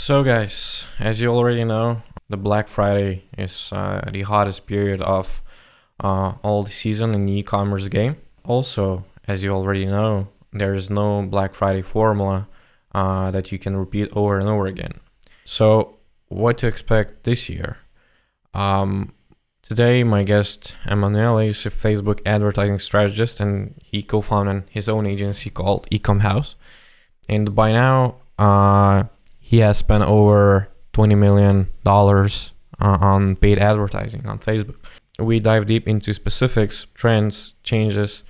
So, guys, as you already know, the Black Friday is the hottest period of all the season in the e-commerce game. Also, as you already know, there is no Black Friday formula that you can repeat over and over again. So, what to expect this year? Today, my guest Emanuele is a Facebook advertising strategist, and he co-founded his own agency called Ecom House. And by now, he has spent over $20 million on paid advertising on Facebook. We dive deep into specifics, trends, changes,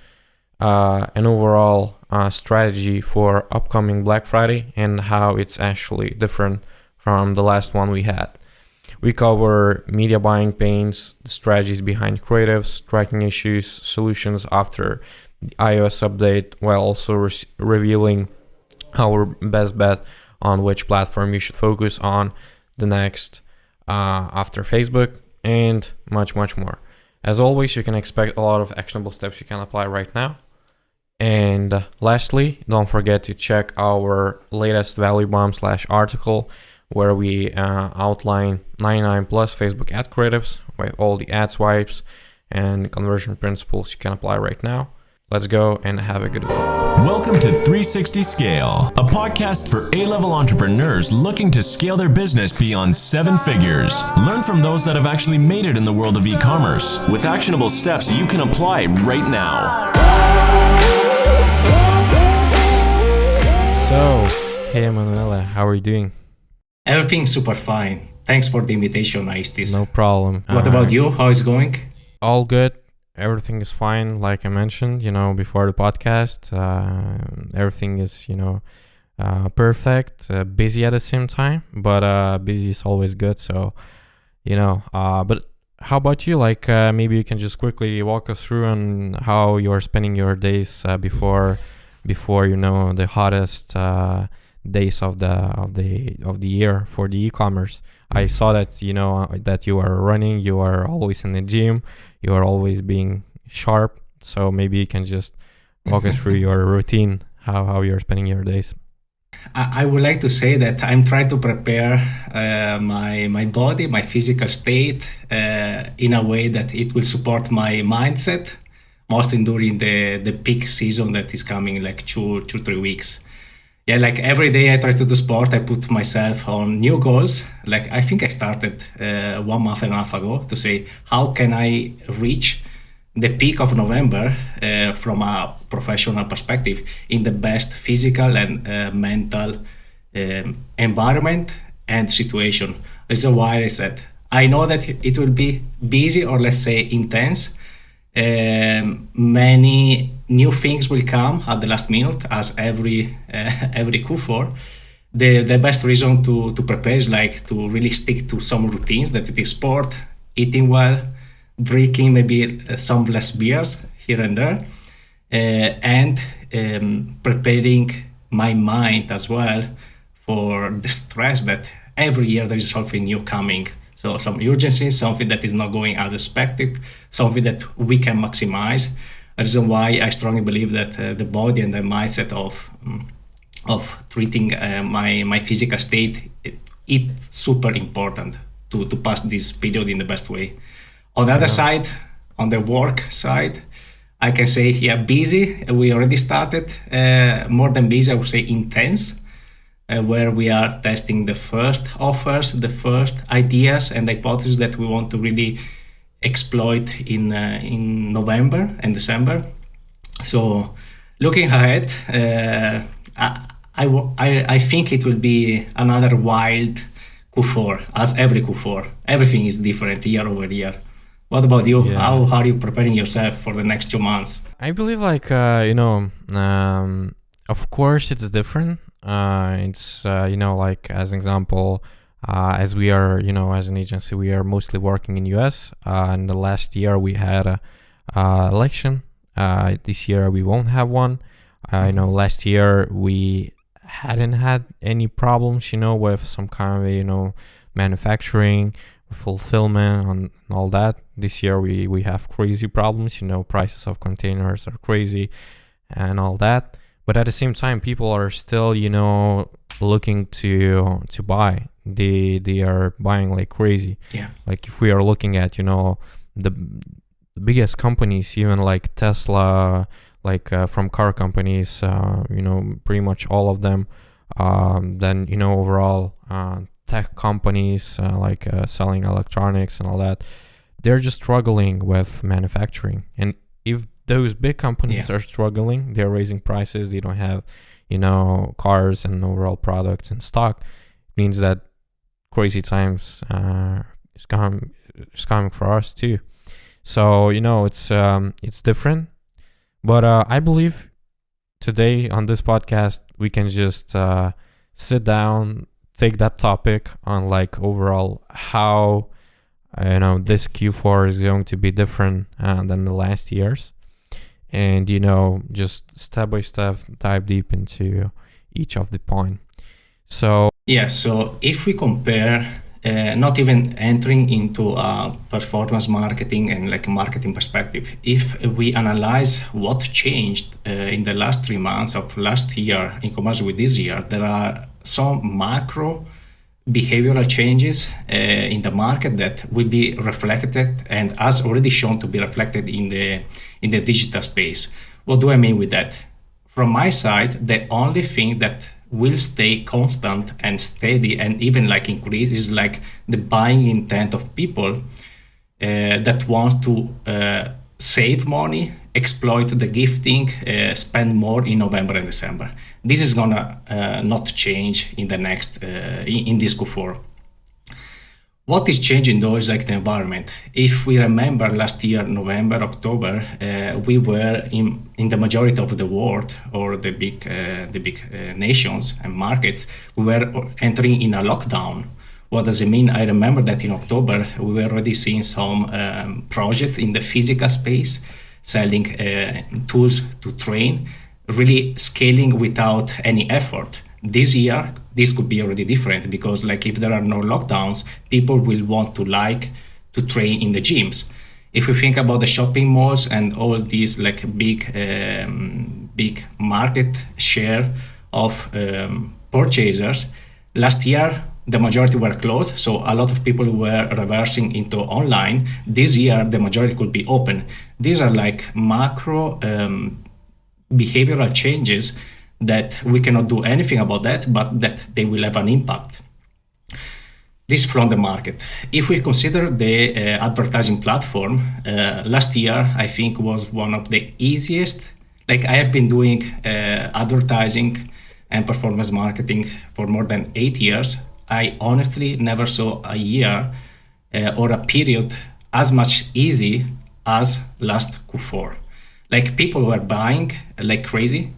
and overall strategy for upcoming Black Friday and how it's actually different from the last one we had. We cover media buying pains, the strategies behind creatives, tracking issues, solutions after the iOS update, while also revealing our best bet on which platform you should focus on the next after Facebook, and much more. As always, you can expect a lot of actionable steps you can apply right now. And lastly, don't forget to check our latest value bomb / article where we outline 99 plus Facebook ad creatives with all the ad swipes and conversion principles you can apply right now. Let's go and have a good one. Welcome to 360 Scale, a podcast for A-level entrepreneurs looking to scale their business beyond 7 figures. Learn from those that have actually made it in the world of e-commerce with actionable steps you can apply right now. So, hey Emanuele, how are you doing? Everything's super fine. Thanks for the invitation, Aistis. No problem. What about you? How is it going? All good. Everything is fine. Like I mentioned, before the podcast, everything is, perfect. Busy at the same time, but busy is always good. So, but how about you? Like, maybe you can just quickly walk us through on how you're spending your days before the hottest days of the year for the e-commerce. I saw that that you are running, you are always in the gym, you are always being sharp. So maybe you can just walk us through your routine, how you're spending your days. I would like to say that I'm trying to prepare my body, my physical state in a way that it will support my mindset, mostly during the peak season that is coming like 2-3 weeks. Yeah, like every day I try to do sport. I put myself on new goals. Like I think I started 1 month and a half ago to say, how can I reach the peak of November from a professional perspective in the best physical and mental environment and situation. This is why I said, I know that it will be busy or let's say intense. Many new things will come at the last minute, as every Q4. The best reason to prepare is like to really stick to some routines, that it is sport, eating well, drinking maybe some less beers here and there, and preparing my mind as well for the stress that every year there is something new coming. So some urgency, something that is not going as expected, something that we can maximize. The reason why I strongly believe that the body and the mindset of treating my physical state, it's super important to pass this period in the best way. On the other side, on the work side, I can say busy. We already started. More than busy, I would say intense. Where we are testing the first offers, the first ideas and hypotheses that we want to really exploit in November and December. So looking ahead, I think it will be another wild Q4, as every Q4. Everything is different year over year. What about you? Yeah. How are you preparing yourself for the next 2 months? I believe of course it's different. It's like as an example, as we are as an agency, we are mostly working in US. In the last year we had a election. This year we won't have one. Last year we hadn't had any problems with some kind of manufacturing, fulfillment and all that. This year we have crazy problems. Prices of containers are crazy and all that. But at the same time, people are still, looking to buy. They are buying like crazy. Yeah. Like if we are looking at the biggest companies, even like Tesla, like from car companies, pretty much all of them. Then overall tech companies like selling electronics and all that, they're just struggling with manufacturing. And if those big companies are struggling, they're raising prices, they don't have cars and overall products in stock, it means that crazy times is coming for us too. So it's different, but I believe today on this podcast we can just sit down, take that topic on like overall how this Q4 is going to be different than the last years, and just step by step dive deep into each of the point. So if we compare, not even entering into performance marketing and like marketing perspective, if we analyze what changed in the last 3 months of last year in comparison with this year, there are some macro behavioral changes in the market that will be reflected and as already shown to be reflected in the digital space. What do I mean with that? From my side, the only thing that will stay constant and steady and even like increase is like the buying intent of people that want to save money, exploit the gifting, spend more in November and December. This is gonna not change in the next in this Q4. What is changing though is like the environment. If we remember last year, November, October, we were in the majority of the world or the big nations and markets, we were entering in a lockdown. What does it mean? I remember that in October, we were already seeing some projects in the physical space, selling tools to train, really scaling without any effort. This year, this could be already different because like if there are no lockdowns, people will want to train in the gyms. If we think about the shopping malls and all these like big market share of purchasers, last year the majority were closed, so a lot of people were reversing into online. This year the majority could be open. These are like macro behavioral changes that we cannot do anything about that, but that they will have an impact. This from the market. If we consider the advertising platform, last year I think was one of the easiest. Like I have been doing advertising and performance marketing for more than 8 years. I honestly never saw a year or a period as much easy as last Q4. Like people were buying like crazy.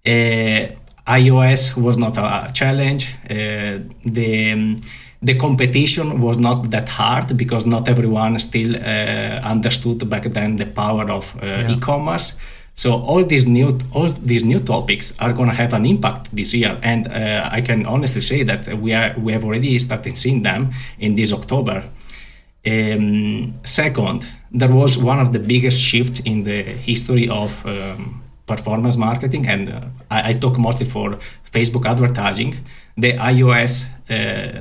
iOS was not a challenge. The competition was not that hard because not everyone still understood back then the power of e-commerce. So all these new topics are going to have an impact this year, and I can honestly say that we have already started seeing them in this October. Second, there was one of the biggest shifts in the history of performance marketing, and I talk mostly for Facebook advertising. The iOS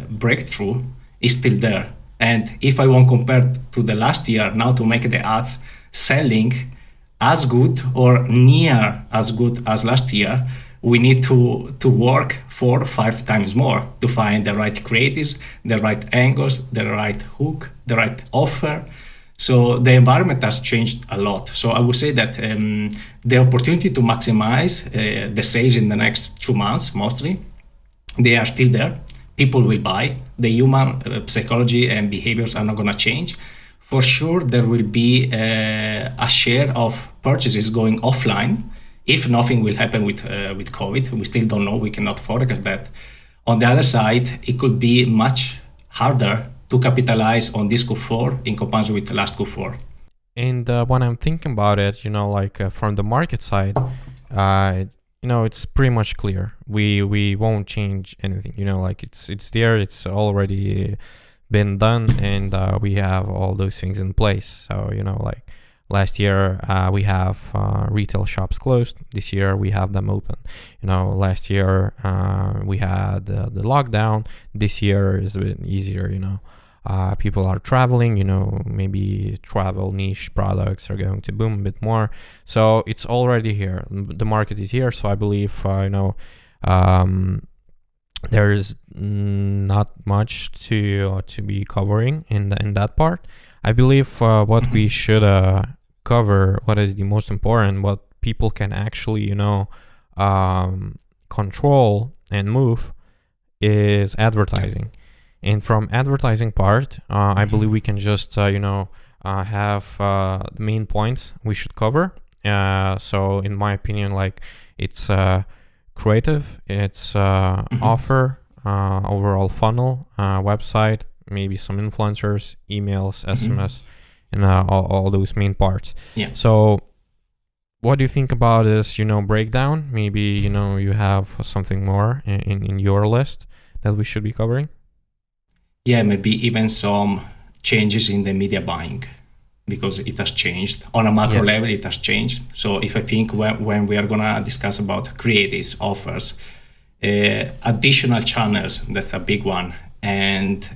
breakthrough is still there, and if I want to compare to the last year now to make the ads selling as good or near as good as last year, we need to work 4 or 5 times more to find the right creatives, the right angles, the right hook, the right offer. So the environment has changed a lot. So I would say that the opportunity to maximize the sales in the next 2 months, mostly, they are still there. People will buy. The human psychology and behaviors are not going to change. For sure, there will be a share of purchases going offline if nothing will happen with COVID. We still don't know. We cannot forecast that. On the other side, it could be much harder to capitalize on this Q4 in comparison with the last Q4. And when I'm thinking about it, from the market side, it's pretty much clear. We won't change anything. It's there. It's already been done, and we have all those things in place. So last year we have retail shops closed. This year we have them open. Last year we had the lockdown. This year is a bit easier. People are traveling. Maybe travel niche products are going to boom a bit more. So it's already here. The market is here. So I believe there is not much to be covering in that part. I believe what we should cover, what is the most important, what people can actually control and move, is advertising. And from advertising part, I believe we can just have the main points we should cover. So in my opinion, like, it's creative, it's offer, overall funnel, website, maybe some influencers, emails, SMS, and all those main parts. Yeah. So what do you think about this breakdown? Maybe you have something more in your list that we should be covering? Yeah, maybe even some changes in the media buying, because it has changed. On a macro level, it has changed. So if I think when we are going to discuss about creatives, offers, additional channels, that's a big one. And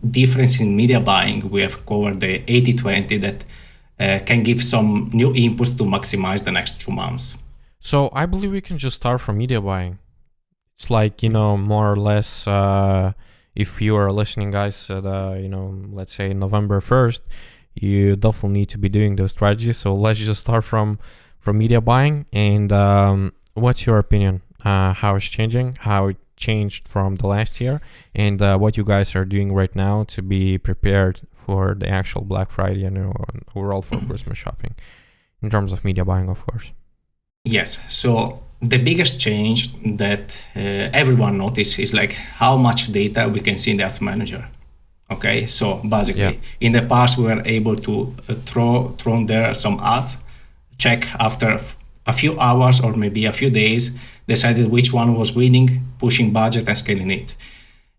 difference in media buying, we have covered the 80-20 that can give some new inputs to maximize the next 2 months. So I believe we can just start from media buying. It's like, more or less, if you are listening, guys, at, let's say November 1st, you definitely need to be doing those strategies. So let's just start from media buying. And what's your opinion? How it's changing? How it changed from the last year? And what you guys are doing right now to be prepared for the actual Black Friday and overall for Christmas shopping in terms of media buying, of course. Yes. So the biggest change that everyone noticed is like how much data we can see in the ads manager. Okay, so basically, in the past we were able to throw there some ads, check after a few hours or maybe a few days, decided which one was winning, pushing budget and scaling it.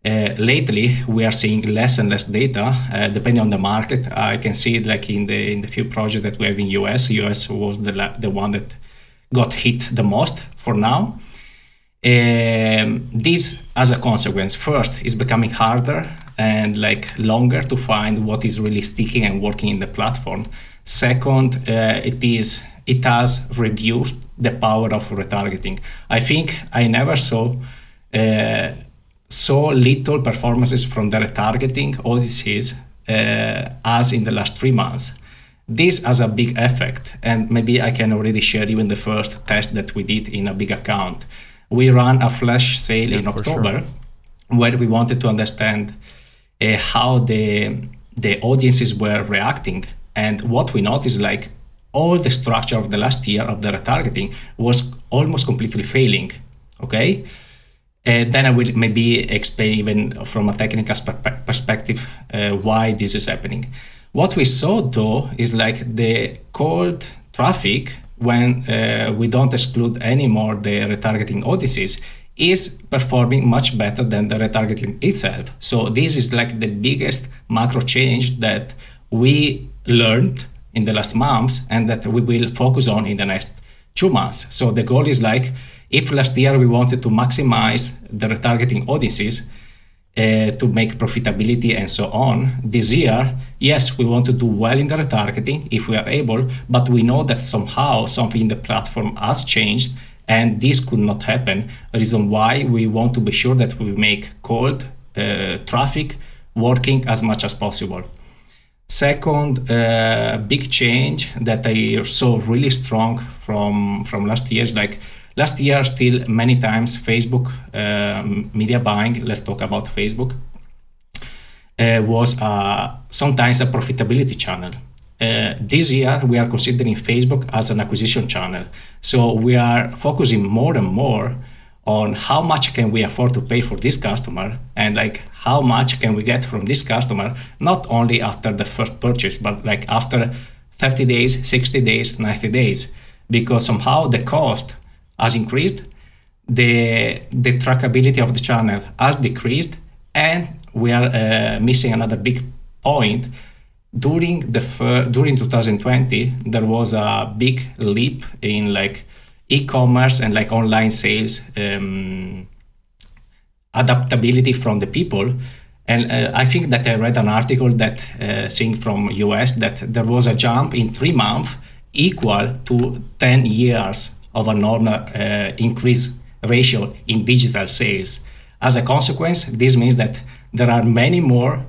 Lately, we are seeing less and less data, depending on the market. I can see it like in the few projects that we have in US. US was the one that got hit the most for now. This, as a consequence, first, is becoming harder and like longer to find what is really sticking and working in the platform. Second, it has reduced the power of retargeting. I think I never saw so little performances from the retargeting audiences as in the last 3 months. This has a big effect, and maybe I can already share even the first test that we did in a big account. We ran a flash sale in October, where we wanted to understand how the audiences were reacting. And what we noticed, like, all the structure of the last year of the retargeting was almost completely failing. Okay. Then I will maybe explain even from a technical perspective why this is happening. What we saw though is like the cold traffic, when we don't exclude anymore the retargeting audiences, is performing much better than the retargeting itself. So this is like the biggest macro change that we learned in the last months and that we will focus on in the next 2 months. So the goal is like, if last year we wanted to maximize the retargeting audiences to make profitability and so on, this year, yes, we want to do well in the retargeting if we are able, but we know that somehow something in the platform has changed and this could not happen. Reason why we want to be sure that we make cold traffic working as much as possible. Second big change that I saw really strong from last year is like, last year still many times Facebook media buying, let's talk about Facebook, was sometimes a profitability channel. This year we are considering Facebook as an acquisition channel. So we are focusing more and more on how much can we afford to pay for this customer, and like how much can we get from this customer, not only after the first purchase, but like after 30 days, 60 days, 90 days, because somehow the cost has increased, the trackability of the channel has decreased, and we are missing another big point. during 2020, there was a big leap in like e-commerce and like online sales adaptability from the people. And I think that I read an article that saying from US that there was a jump in 3 months equal to 10 years of a normal increase ratio in digital sales. As a consequence, this means that there are many more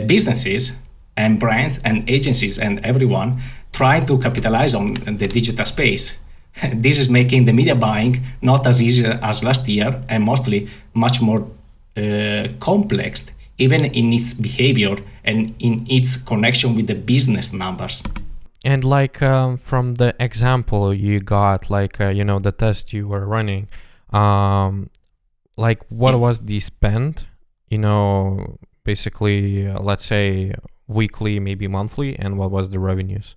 businesses and brands and agencies and everyone trying to capitalize on the digital space. This is making the media buying not as easy as last year and mostly much more complex, even in its behavior and in its connection with the business numbers. And like from the example you got, like the test you were running, like what was the spend? Basically, let's say weekly, maybe monthly, and what was the revenues?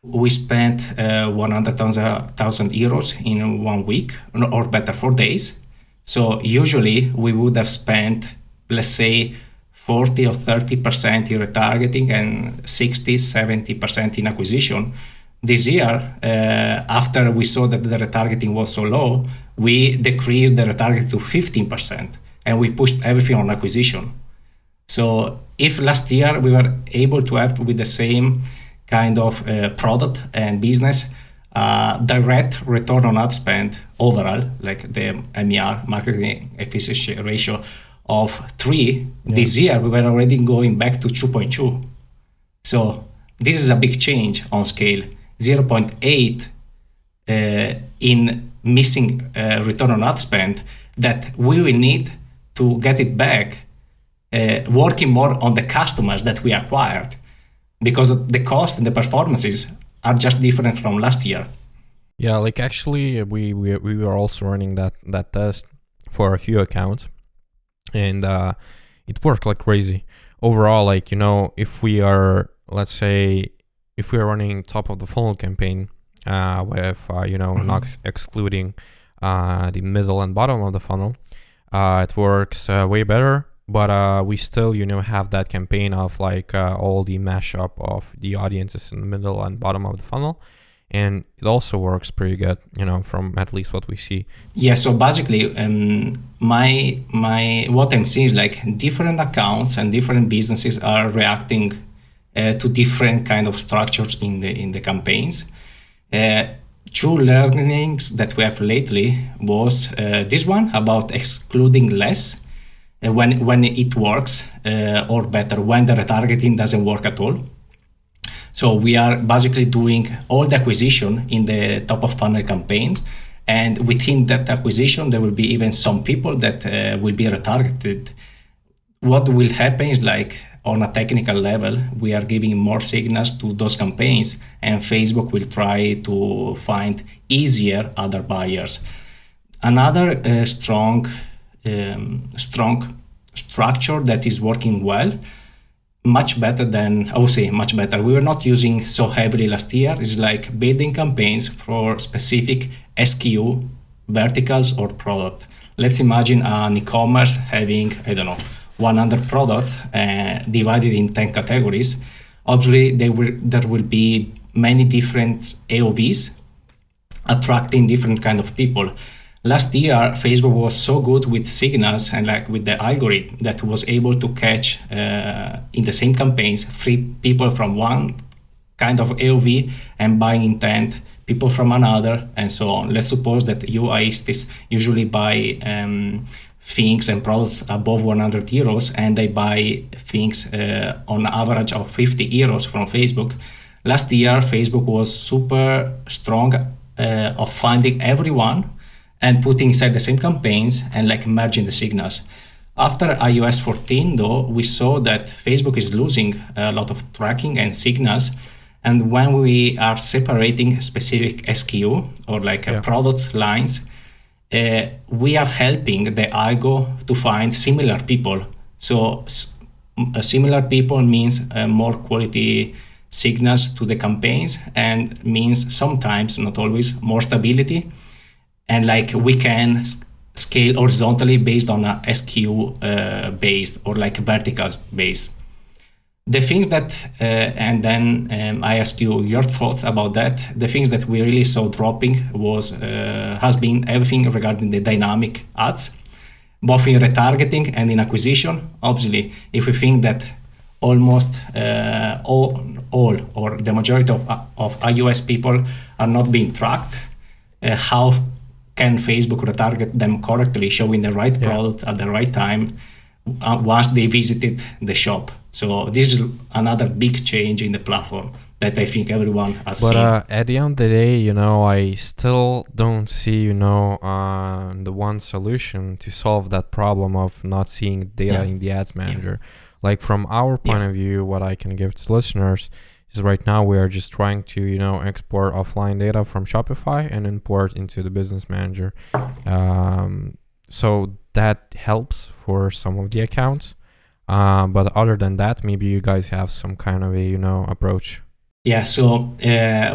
We spent 100,000 euros in 1 week, or better, 4 days. So usually we would have spent, let's say, 40 or 30% in retargeting and 60-70% in acquisition. This year, after we saw that the retargeting was so low, we decreased the retargeting to 15% and we pushed everything on acquisition. So if last year we were able to have with the same kind of product and business, direct return on ad spend overall, like the MER, marketing efficiency ratio of 3, this year we were already going back to 2.2. So this is a big change on scale. 0.8 in missing return on ad spend that we will need to get it back, working more on the customers that we acquired, because the cost and the performances are just different from last year. Yeah, like actually we were also running that test for a few accounts, and it worked like crazy. Overall, like, if we are, let's say, if we are running top of the funnel campaign with, not excluding the middle and bottom of the funnel, it works way better. But we still, have that campaign of like all the mashup of the audiences in the middle and bottom of the funnel. And it also works pretty good, from at least what we see. Yeah, so basically, my what I'm seeing is like different accounts and different businesses are reacting to different kind of structures in the campaigns. Two learnings that we have lately was this one about excluding less when it works, or better, when the retargeting doesn't work at all. So we are basically doing all the acquisition in the top of funnel campaigns, and within that acquisition, there will be even some people that will be retargeted. What will happen is, like, on a technical level, we are giving more signals to those campaigns, and Facebook will try to find easier other buyers. Another strong structure that is working well, much better. We were not using so heavily last year, is like building campaigns for specific SKU, verticals, or product. Let's imagine an e-commerce having, 100 products divided in 10 categories. Obviously, there will be many different AOVs attracting different kind of people. Last year, Facebook was so good with signals and like with the algorithm that was able to catch in the same campaigns 3 people from one kind of AOV and buying intent, people from another, and so on. Let's suppose that you, Aistis, usually buy things and products above 100 euros, and they buy things on average of 50 euros from Facebook. Last year, Facebook was super strong of finding everyone and putting inside the same campaigns and like merging the signals. After iOS 14, though, we saw that Facebook is losing a lot of tracking and signals. And when we are separating specific SKU or like product lines, we are helping the algo to find similar people. So similar people means more quality signals to the campaigns, and means sometimes, not always, more stability. And like we can scale horizontally based on a SKU based or like verticals based. The things that, and then I ask you your thoughts about that. The things that we really saw dropping has been everything regarding the dynamic ads, both in retargeting and in acquisition. Obviously, if we think that almost all or the majority of iOS people are not being tracked, how can Facebook retarget them correctly, showing the right product at the right time once they visited the shop? So this is another big change in the platform that I think everyone has seen. But at the end of the day, I still don't see, the one solution to solve that problem of not seeing data in the ads manager. Like from our point of view, what I can give to listeners is right now we are just trying to, export offline data from Shopify and import into the business manager. So that helps for some of the accounts. But other than that, maybe you guys have some kind of a, approach. Yeah, so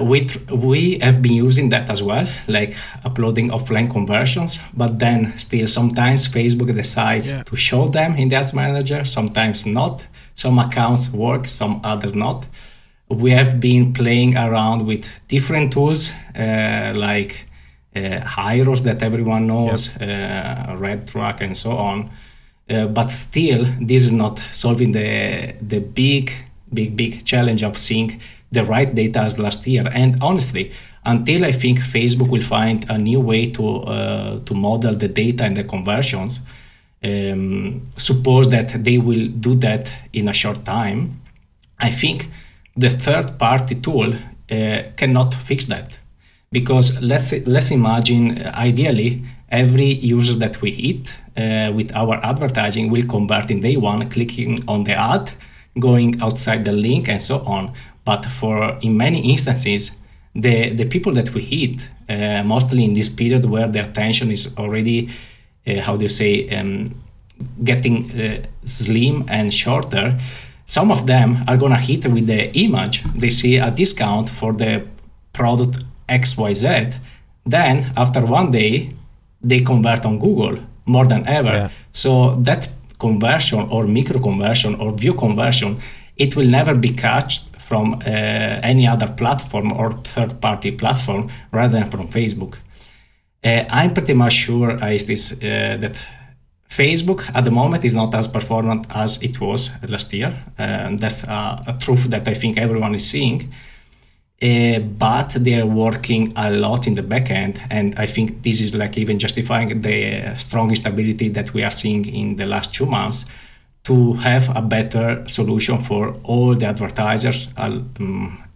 we have been using that as well, like uploading offline conversions, but then still sometimes Facebook decides to show them in the ads manager, sometimes not. Some accounts work, some others not. We have been playing around with different tools like Hyros that everyone knows, RedTrack and so on. But still, this is not solving the big challenge of seeing the right data as last year. And honestly, until I think Facebook will find a new way to model the data and the conversions, suppose that they will do that in a short time, I think the third-party tool cannot fix that. Because let's imagine, ideally, every user that we hit with our advertising will convert in day one, clicking on the ad, going outside the link, and so on. But in many instances, the people that we hit, mostly in this period where their attention is already, getting slim and shorter, some of them are gonna hit with the image. They see a discount for the product XYZ. Then after one day, they convert on Google more than ever. Yeah. So that conversion or micro conversion or view conversion, it will never be catched from any other platform or third-party platform rather than from Facebook. I'm pretty much sure, Aistis, that Facebook at the moment is not as performant as it was last year. That's a truth that I think everyone is seeing. But they are working a lot in the back end, and I think this is like even justifying the strong instability that we are seeing in the last 2 months, to have a better solution for all the advertisers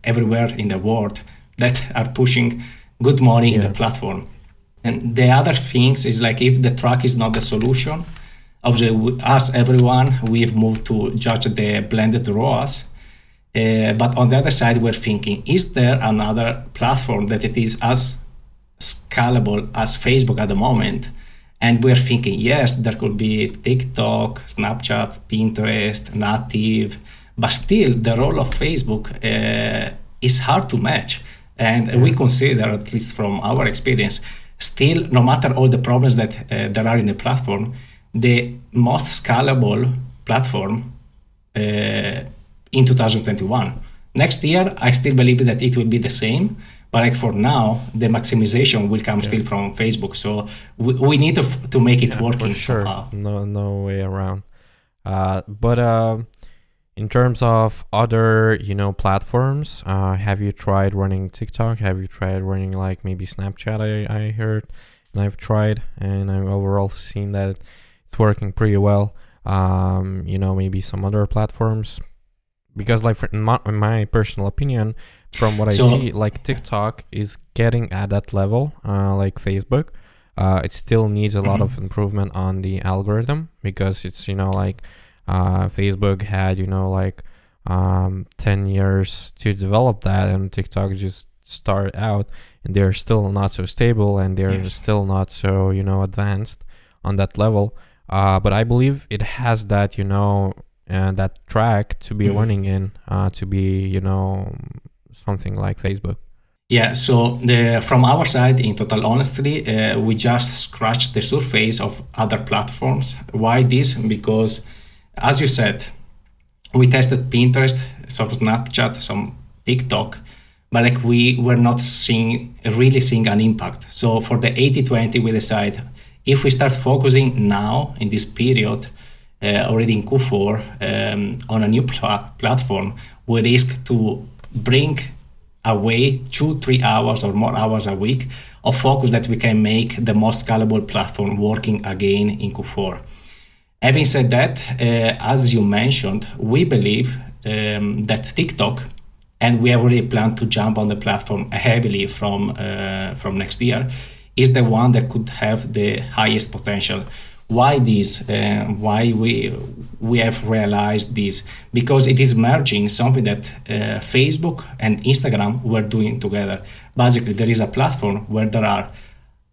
everywhere in the world that are pushing good money in the platform. And the other things is like, if the track is not the solution, obviously us, everyone, we've moved to judge the blended ROAS. But on the other side, we're thinking, is there another platform that it is as scalable as Facebook at the moment? And we're thinking, yes, there could be TikTok, Snapchat, Pinterest, Native, but still the role of Facebook is hard to match. And we consider, at least from our experience, still, no matter all the problems that there are in the platform, the most scalable platform in 2021. Next year, I still believe that it will be the same, but like for now, the maximization will come still from Facebook. So we need to make it working. For sure, somehow. No way around. But in terms of other, platforms, have you tried running TikTok? Have you tried running like maybe Snapchat? I heard, and I've tried, and I've overall seen that it's working pretty well. Maybe some other platforms. Because like in my personal opinion, from what I see, like TikTok is getting at that level, like Facebook. It still needs a lot of improvement on the algorithm, because it's, Facebook had, 10 years to develop that, and TikTok just started out, and they're still not so stable, and they're still not so, advanced on that level. But I believe it has that, and that track to be running in, to be, something like Facebook. Yeah, so from our side, in total honesty, we just scratched the surface of other platforms. Why this? Because, as you said, we tested Pinterest, some Snapchat, some TikTok, but like we were not really seeing an impact. So for the 80-20, we decide if we start focusing now in this period, already in Q4, on a new platform, we risk to bring away 2-3 hours or more hours a week of focus that we can make the most scalable platform working again in Q4. Having said that, as you mentioned, we believe that TikTok, and we have already planned to jump on the platform heavily from next year, is the one that could have the highest potential. Why this? Why we have realized this? Because it is merging something that Facebook and Instagram were doing together. Basically, there is a platform where there are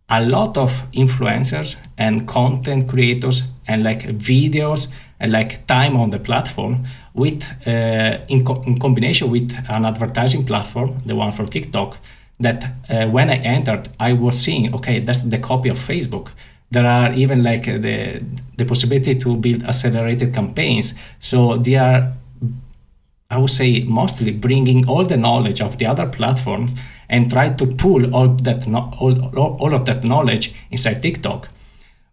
a lot of influencers and content creators and like videos and like time on the platform with in combination with an advertising platform, the one for TikTok, that when I entered, I was seeing, okay, that's the copy of Facebook. There are even like the possibility to build accelerated campaigns. So they are, I would say, mostly bringing all the knowledge of the other platforms and try to pull all of that knowledge inside TikTok.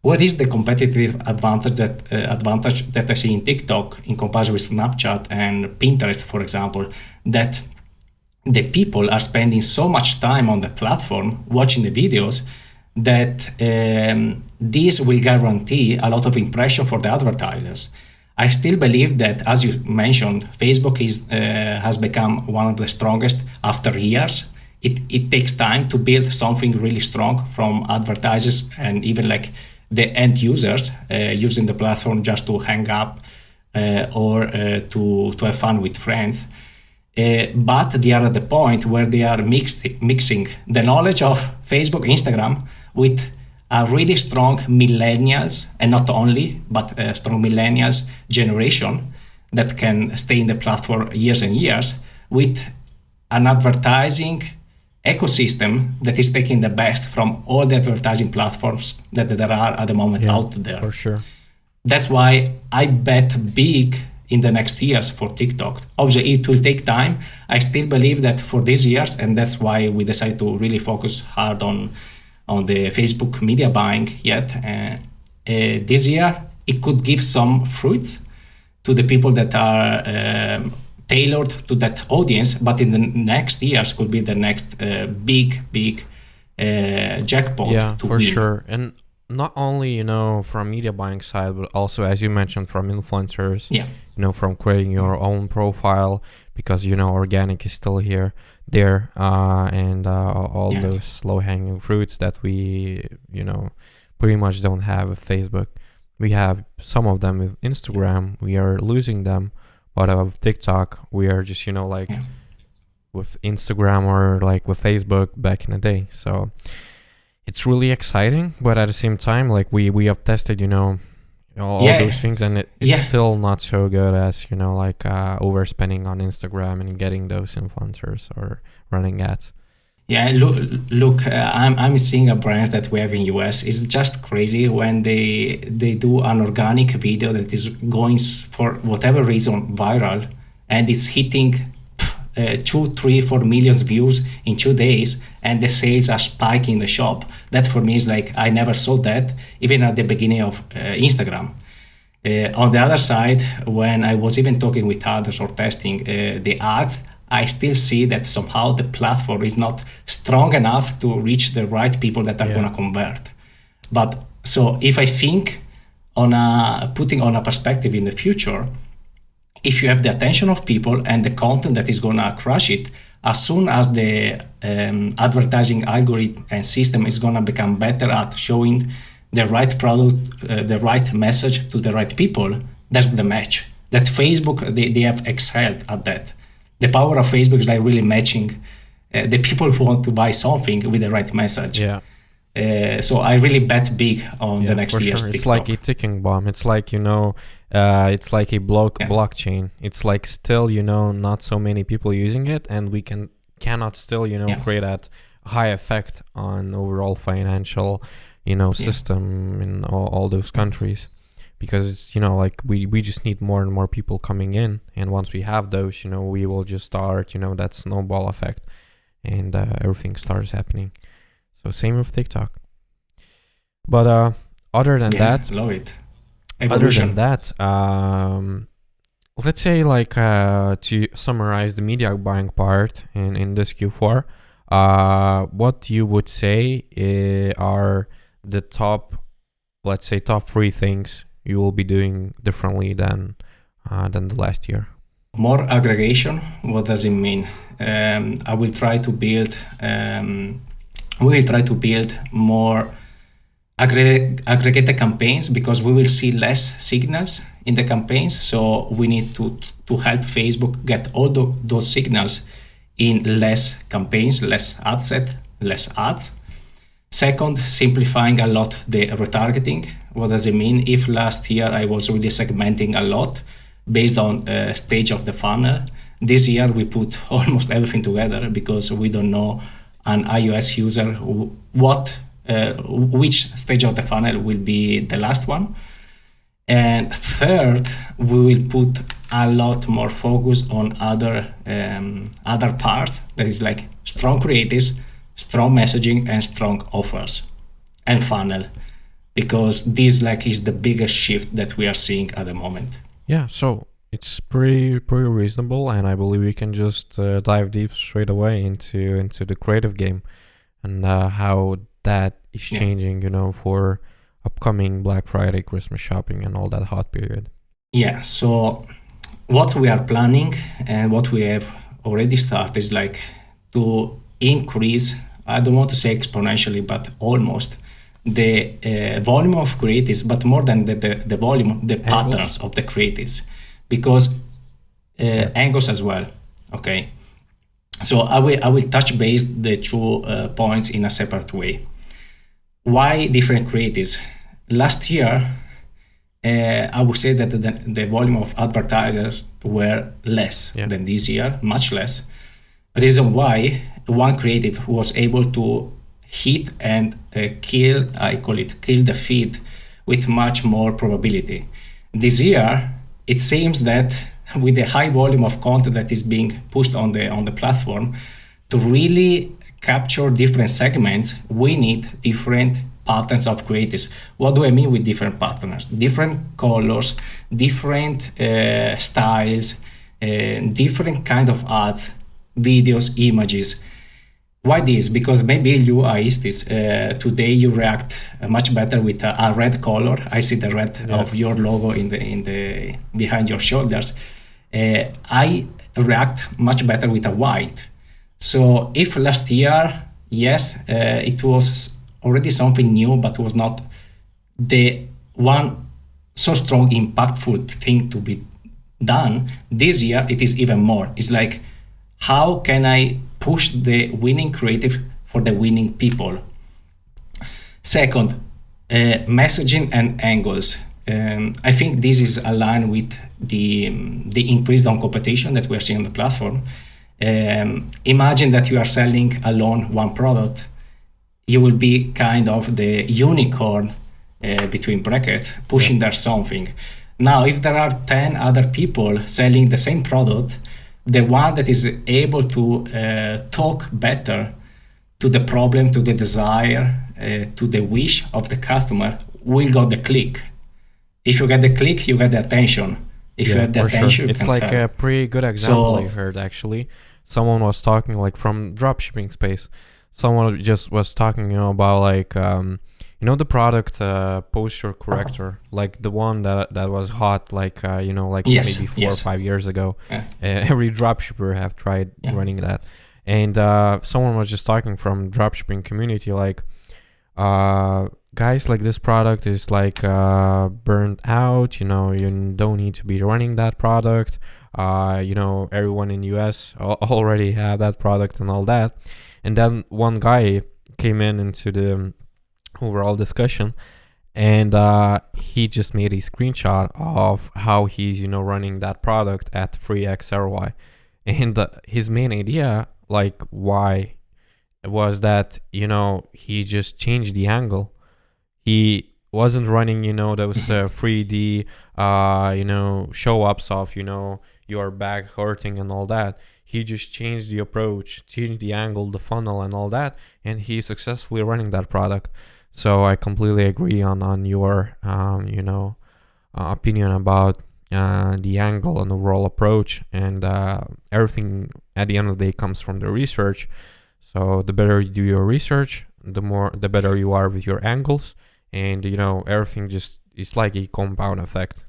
What is the competitive advantage that I see in TikTok in comparison with Snapchat and Pinterest, for example, that the people are spending so much time on the platform watching the videos that this will guarantee a lot of impression for the advertisers. I still believe that, as you mentioned, Facebook has become one of the strongest after years. It takes time to build something really strong from advertisers and even like the end users using the platform just to hang up or to have fun with friends. But they are at the point where they are mixing the knowledge of Facebook, Instagram with a really strong millennials, and not only, but a strong millennials generation that can stay in the platform years and years, with an advertising ecosystem that is taking the best from all the advertising platforms that there are at the moment out there. For sure. That's why I bet big in the next years for TikTok. Obviously, it will take time. I still believe that for these years, and that's why we decided to really focus hard on the Facebook media buying yet. This year, it could give some fruits to the people that are tailored to that audience, but in the next years could be the next big jackpot. Yeah, to for win. sure. And not only, from media buying side, but also, as you mentioned, from influencers, from creating your own profile, because, organic is still there, and all those low-hanging fruits that we, pretty much don't have with Facebook. We have some of them with Instagram. We are losing them. But of TikTok, we are just, with Instagram or like with Facebook back in the day. So it's really exciting, but at the same time, like we have tested, all those things, and it's still not so good as, overspending on Instagram and getting those influencers or running ads. Yeah, look, I'm seeing a brand that we have in US. It's just crazy when they do an organic video that is going for whatever reason viral, and it's hitting 2, 3, 4 million views in 2 days, and the sales are spiking in the shop. That for me is like, I never saw that even at the beginning of Instagram. On the other side, when I was even talking with others or testing the ads, I still see that somehow the platform is not strong enough to reach the right people that are going to convert. But so if I think on putting on a perspective in the future, if you have the attention of people and the content that is going to crush it, as soon as the advertising algorithm and system is going to become better at showing the right product, the right message to the right people, that's the match. That Facebook, they have excelled at that. The power of Facebook is like really matching the people who want to buy something with the right message. Yeah. So I really bet big on the next year's TikTok. It's like a ticking bomb. It's like, it's like a blockchain. It's like still, not so many people using it, and we cannot still, create that high effect on overall financial, system in all those countries. because it's, like we just need more and more people coming in, and once we have those, we will just start, that snowball effect, and everything starts happening. So same with TikTok. But other than that, love it. Evolution. Other than that, let's say to summarize the media buying part in this Q4, what you would say are the top 3 things you will be doing differently than the last year? More aggregation. What does it mean? I will try to build. We will try to build more aggregated campaigns, because we will see less signals in the campaigns. So we need to help Facebook get all those signals in less campaigns, less ad set, less ads. Second, simplifying a lot the retargeting. What does it mean? If last year I was really segmenting a lot based on stage of the funnel, this year we put almost everything together, because we don't know an iOS user which stage of the funnel will be the last one. And third, we will put a lot more focus on other parts, that is like strong creatives, strong messaging, and strong offers and funnel, because this is the biggest shift that we are seeing at the moment. Yeah, so it's pretty reasonable, and I believe we can just dive deep straight away into the creative game and how that is changing, for upcoming Black Friday, Christmas shopping, and all that hot period. Yeah, so what we are planning and what we have already started is to increase, I don't want to say exponentially, but almost, the volume of creatives, but more than the volume, the patterns of the creatives, because angles as well. Okay, so I will touch base the 2 points in a separate way. Why different creatives? Last year, I would say that the volume of advertisers were less than this year, much less. Reason why: one creative was able to hit and kill the feed with much more probability. This year, it seems that with the high volume of content that is being pushed on the platform, to really capture different segments, we need different patterns of creatives. What do I mean with different patterns? Different colors, different styles, different kind of ads, videos, images. Why this? Because maybe you, Aistis, today you react much better with a red color. I see the red of your logo in the behind your shoulders. I react much better with a white. So if last year, yes, it was already something new, but was not the one so strong, impactful thing to be done, this year it is even more. It's like, how can I push the winning creative for the winning people? Second, messaging and angles. I think this is aligned with the increase on competition that we're seeing on the platform. Imagine that you are selling alone one product. You will be kind of the unicorn between brackets, pushing there something. Now, if there are 10 other people selling the same product, the one that is able to talk better to the problem, to the desire, to the wish of the customer will get the click. If you get the click, you get the attention. If you have the attention, you it's can like sell. a pretty good example I heard, actually. Someone was talking from dropshipping space. Someone just was talking, about the product posture corrector, like the one that was hot, maybe 4 or 5 years ago. Yeah. Every dropshipper have tried running that, and someone was just talking from dropshipping community, guys, this product is burnt out. You don't need to be running that product. Everyone in US already had that product and all that. And then one guy came into the overall discussion, and he just made a screenshot of how he's running that product at 3x ROI, and his main idea why was that he just changed the angle. He wasn't running, those 3D, show ups of, your back hurting and all that. He just changed the approach, changed the angle, the funnel, and all that, and he's successfully running that product. So I completely agree on your, opinion about the angle and overall approach, and everything at the end of the day comes from the research. So the better you do your research, the better you are with your angles, and everything just is like a compound effect.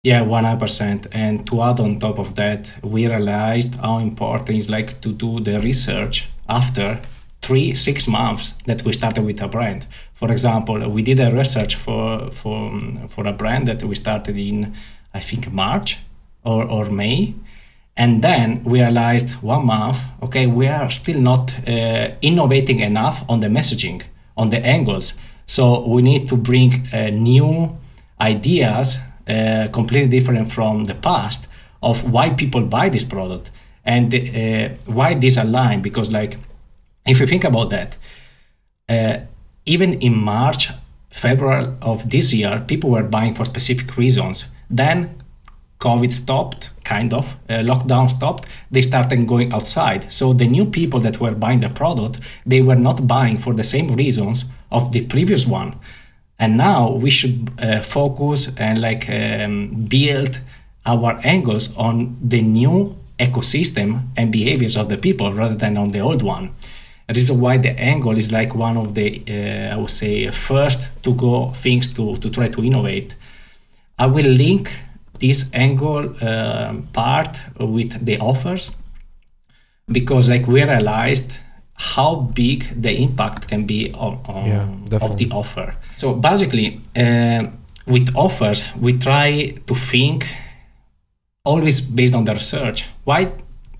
Yeah, 100%. And to add on top of that, we realized how important it's like to do the research after 3-6 months that we started with a brand. For example, we did a research for a brand that we started in, I think, March or May. And then we realized 1 month, okay, we are still not innovating enough on the messaging, on the angles. So we need to bring new ideas, completely different from the past, of why people buy this product and why this align. Because like, if you think about that, even in March, February of this year, people were buying for specific reasons. Then COVID stopped, lockdown stopped, they started going outside. So the new people that were buying the product, they were not buying for the same reasons of the previous one. And now we should focus and build our angles on the new ecosystem and behaviors of the people rather than on the old one. This is why the angle is like one of the, I would say, first to go things to try to innovate. I will link this angle part with the offers, because like we realized how big the impact can be of the offer. So basically, with offers, we try to think always based on the research. Why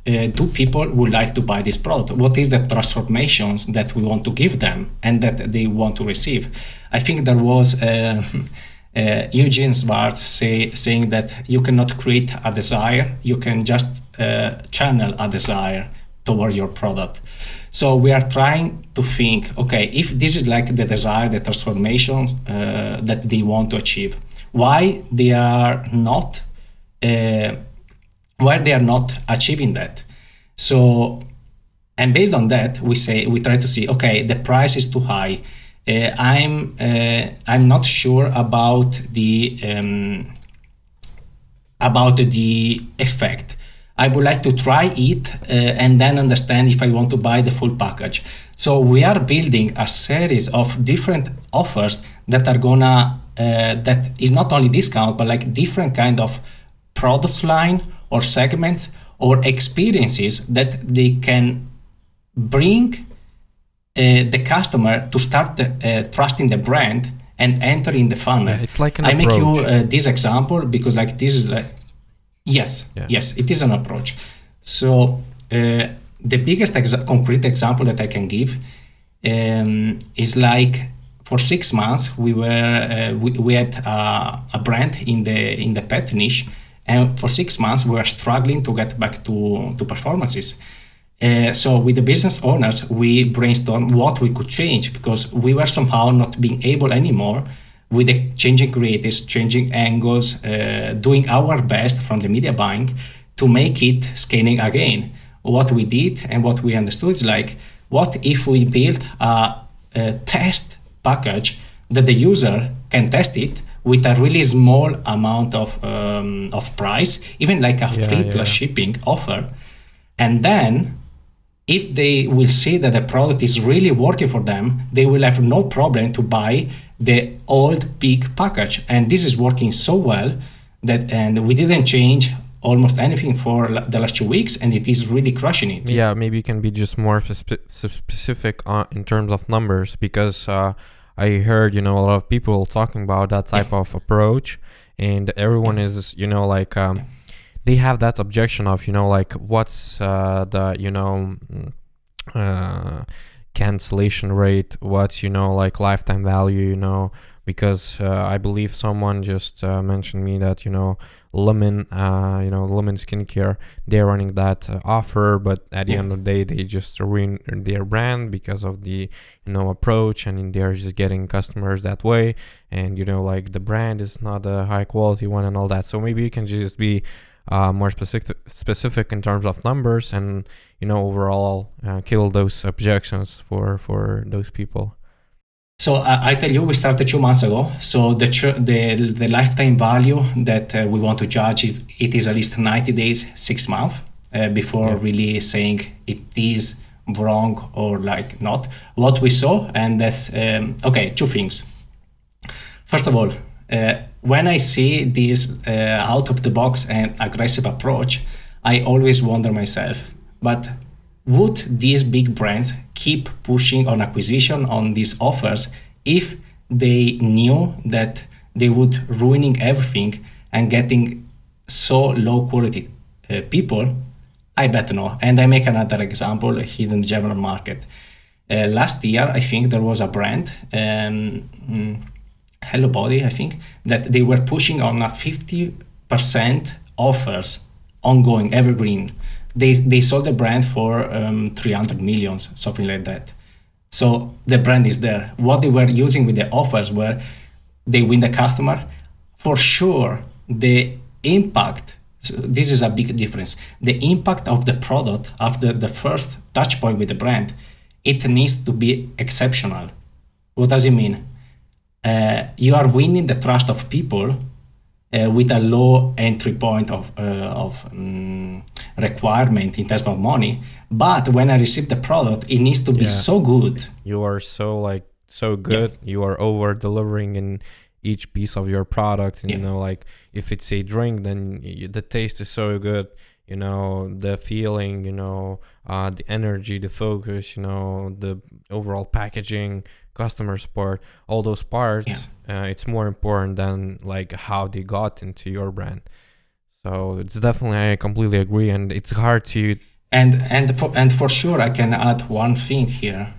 do people would like to buy this product? What is the transformations that we want to give them and that they want to receive? I think there was Eugene Schwartz saying that you cannot create a desire, you can just channel a desire toward your product. So we are trying to think, okay, if this is like the desire, the transformation that they want to achieve, why they are not achieving that? So, and based on that, we try to see, okay, the price is too high. I'm not sure about the effect. I would like to try it and then understand if I want to buy the full package. So we are building a series of different offers that are gonna that is not only discount, but like different kind of products line or segments or experiences that they can bring the customer to start trusting the brand and enter in the funnel. Yeah, it's like an approach. Make you this example because like this is like yes, it is an approach. So the biggest concrete example that I can give is like for 6 months we were we had a brand in the pet niche, and for 6 months we were struggling to get back to performances. So with the business owners, we brainstormed what we could change, because we were somehow not being able anymore with the changing creatives, changing angles, doing our best from the media buying to make it scaling again. What we did and what we understood is like, what if we built a test package that the user can test it with a really small amount of price, even like a free plus shipping offer, and then if they will see that the product is really working for them, they will have no problem to buy the old big package. And this is working so well and we didn't change almost anything for the last 2 weeks, and it is really crushing it. Yeah, maybe you can be just more specific in terms of numbers, because I heard, a lot of people talking about that type of approach, and everyone is, they have that objection of, what's the, cancellation rate, what's, lifetime value, because I believe someone just mentioned me that Lemon Lemon Skincare, they're running that offer, but at the end of the day they just ruin their brand because of the approach, and they're just getting customers that way, and like the brand is not a high quality one and all that. So maybe you can just be more specific in terms of numbers, and overall kill those objections for those people. So I tell you, we started 2 months ago. So the lifetime value that we want to judge is at least 90 days, 6 months before really saying it is wrong or like not. What we saw, and that's 2 things. First of all, when I see this out of the box and aggressive approach, I always wonder myself, but would these big brands keep pushing on acquisition on these offers if they knew that they would ruining everything and getting so low quality people? I bet no. And I make another example here in the German market. Last year, I think there was a brand, Hello Body, I think, that they were pushing on a 50% offers ongoing, evergreen. They sold the brand for 300 million, something like that. So the brand is there. What they were using with the offers were they win the customer. For sure, the impact, this is a big difference. The impact of the product after the first touch point with the brand, it needs to be exceptional. What does it mean? You are winning the trust of people with a low entry point of requirement in terms of money, but when I receive the product, it needs to be so good. You are so good. You are over delivering in each piece of your product, and like if it's a drink, then the taste is so good. The feeling, the energy, the focus, the overall packaging, customer support, all those parts. It's more important than like how they got into your brand. So it's definitely, I completely agree, and it's hard to. And for sure, I can add one thing here.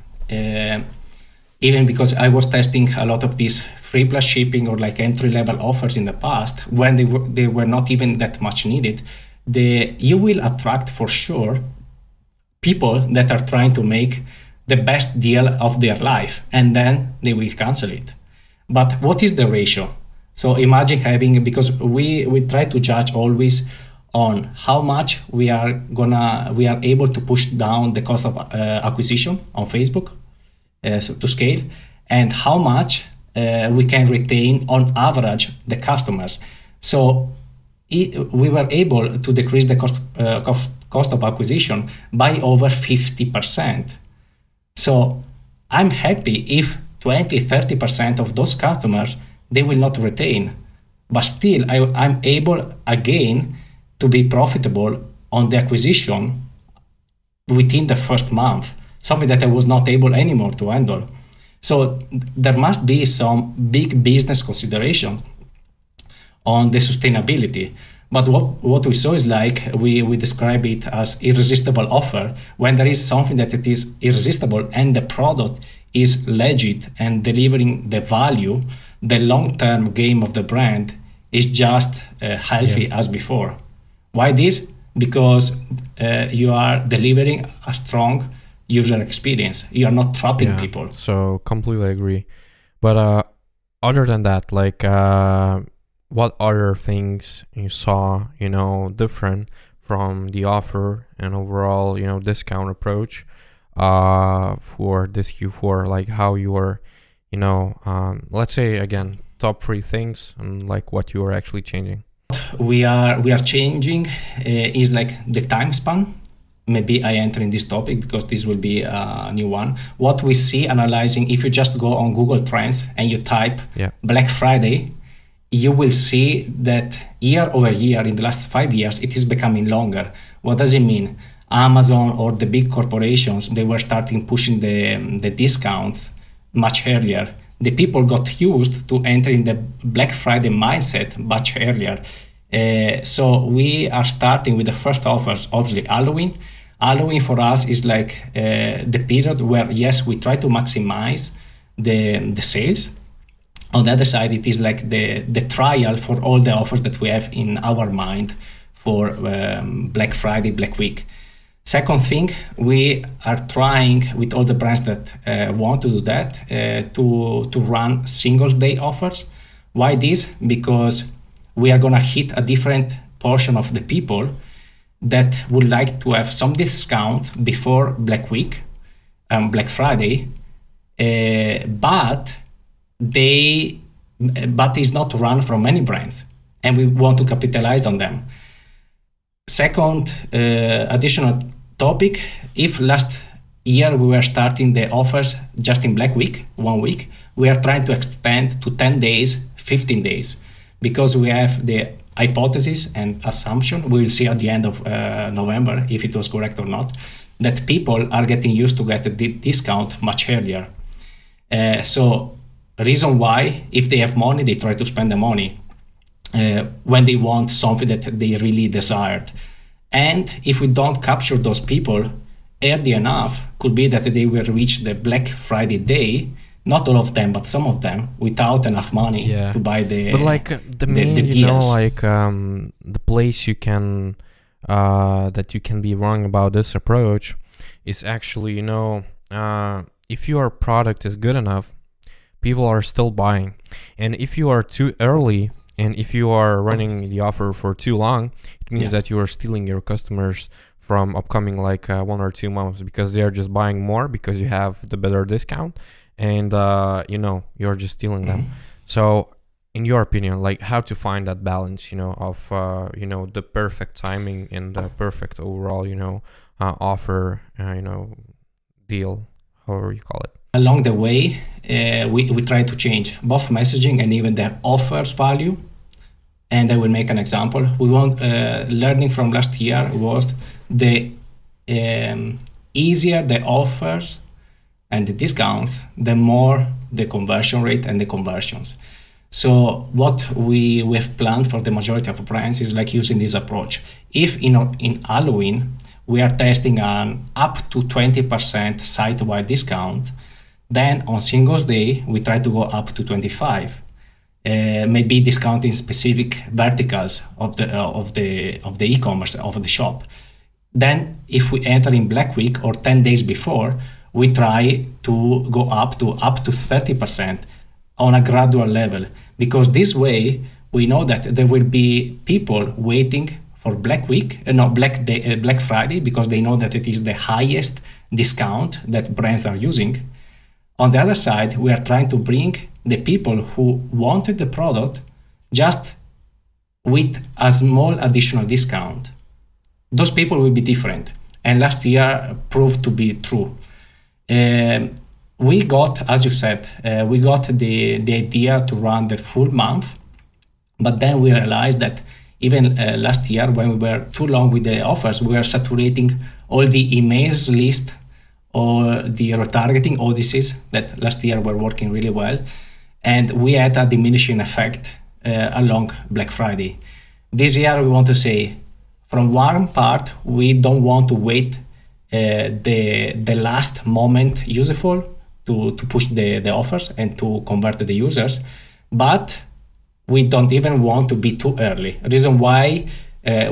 Even because I was testing a lot of these free plus shipping or like entry level offers in the past, when they were not even that much needed. You will attract for sure people that are trying to make the best deal of their life, and then they will cancel it. But what is the ratio? So imagine having, because we try to judge always on how much we are able to push down the cost of acquisition on Facebook so to scale, and how much we can retain on average the customers. So we were able to decrease the cost of acquisition by over 50%. So I'm happy if 20-30% of those customers they will not retain, but still I'm able again to be profitable on the acquisition within the first month, something that I was not able anymore to handle. So there must be some big business considerations on the sustainability. But what we saw is like we describe it as irresistible offer. When there is something that it is irresistible and the product is legit and delivering the value, the long-term game of the brand is just healthy as before. Why this? Because you are delivering a strong user experience. You are not trapping people. So completely agree. But other than that, like what other things you saw, different from the offer and overall, discount approach for this Q4, like how you are, let's say again, top 3 things and like what you are actually changing. We are changing is like the time span. Maybe I enter in this topic because this will be a new one. What we see analyzing, if you just go on Google Trends and you type Black Friday, you will see that year over year in the last 5 years, it is becoming longer. What does it mean? Amazon or the big corporations, they were starting pushing the discounts much earlier. The people got used to entering the Black Friday mindset much earlier. So we are starting with the first offers, obviously Halloween. Halloween for us is like the period where, yes, we try to maximize the sales. On the other side, it is like the trial for all the offers that we have in our mind for Black Friday, Black Week. Second thing, we are trying with all the brands that want to do that to run Singles Day offers. Why this? Because we are going to hit a different portion of the people that would like to have some discounts before Black Week, Black Friday, but it's not run from many brands, and we want to capitalize on them. Second, additional topic, if last year we were starting the offers just in Black Week, 1 week, we are trying to extend to 10 days, 15 days, because we have the hypothesis and assumption, we will see at the end of November if it was correct or not, that people are getting used to get a discount much earlier. So reason why, if they have money, they try to spend the money when they want something that they really desired. And if we don't capture those people early enough, could be that they will reach the Black Friday day, not all of them, but some of them, without enough money to buy the But like the main, the you know, deals. like the place you can that you can be wrong about this approach is actually, you know, if your product is good enough, people are still buying. And if you are too early, and if you are running the offer for too long, it means that you are stealing your customers from upcoming like 1 or 2 months, because they are just buying more because you have the better discount, and you know, you're just stealing them. So in your opinion, like how to find that balance, you know, of you know, the perfect timing and the perfect overall, you know, offer, you know, deal, however you call it. Along the way, we try to change both messaging and even the offers value. And I will make an example. We want learning from last year was the easier the offers and the discounts, the more the conversion rate and the conversions. So what we have planned for the majority of brands is like using this approach. If in Halloween we are testing an up to 20% site-wide discount, then on Singles Day we try to go up to 25. Maybe discounting specific verticals of the e-commerce of the shop. Then if we enter in Black Week or 10 days before, we try to go up to 30% on a gradual level, because this way we know that there will be people waiting for Black Friday, because they know that it is the highest discount that brands are using. On the other side, we are trying to bring the people who wanted the product just with a small additional discount. Those people will be different, and last year proved to be true. We got, as you said, we got the idea to run the full month, but then we realized that even last year, when we were too long with the offers, we were saturating all the emails list or the retargeting audiences that last year were working really well. And we had a diminishing effect along Black Friday. This year, we want to say, from one part, we don't want to wait the last moment useful to push the offers and to convert the users, but we don't even want to be too early. Reason why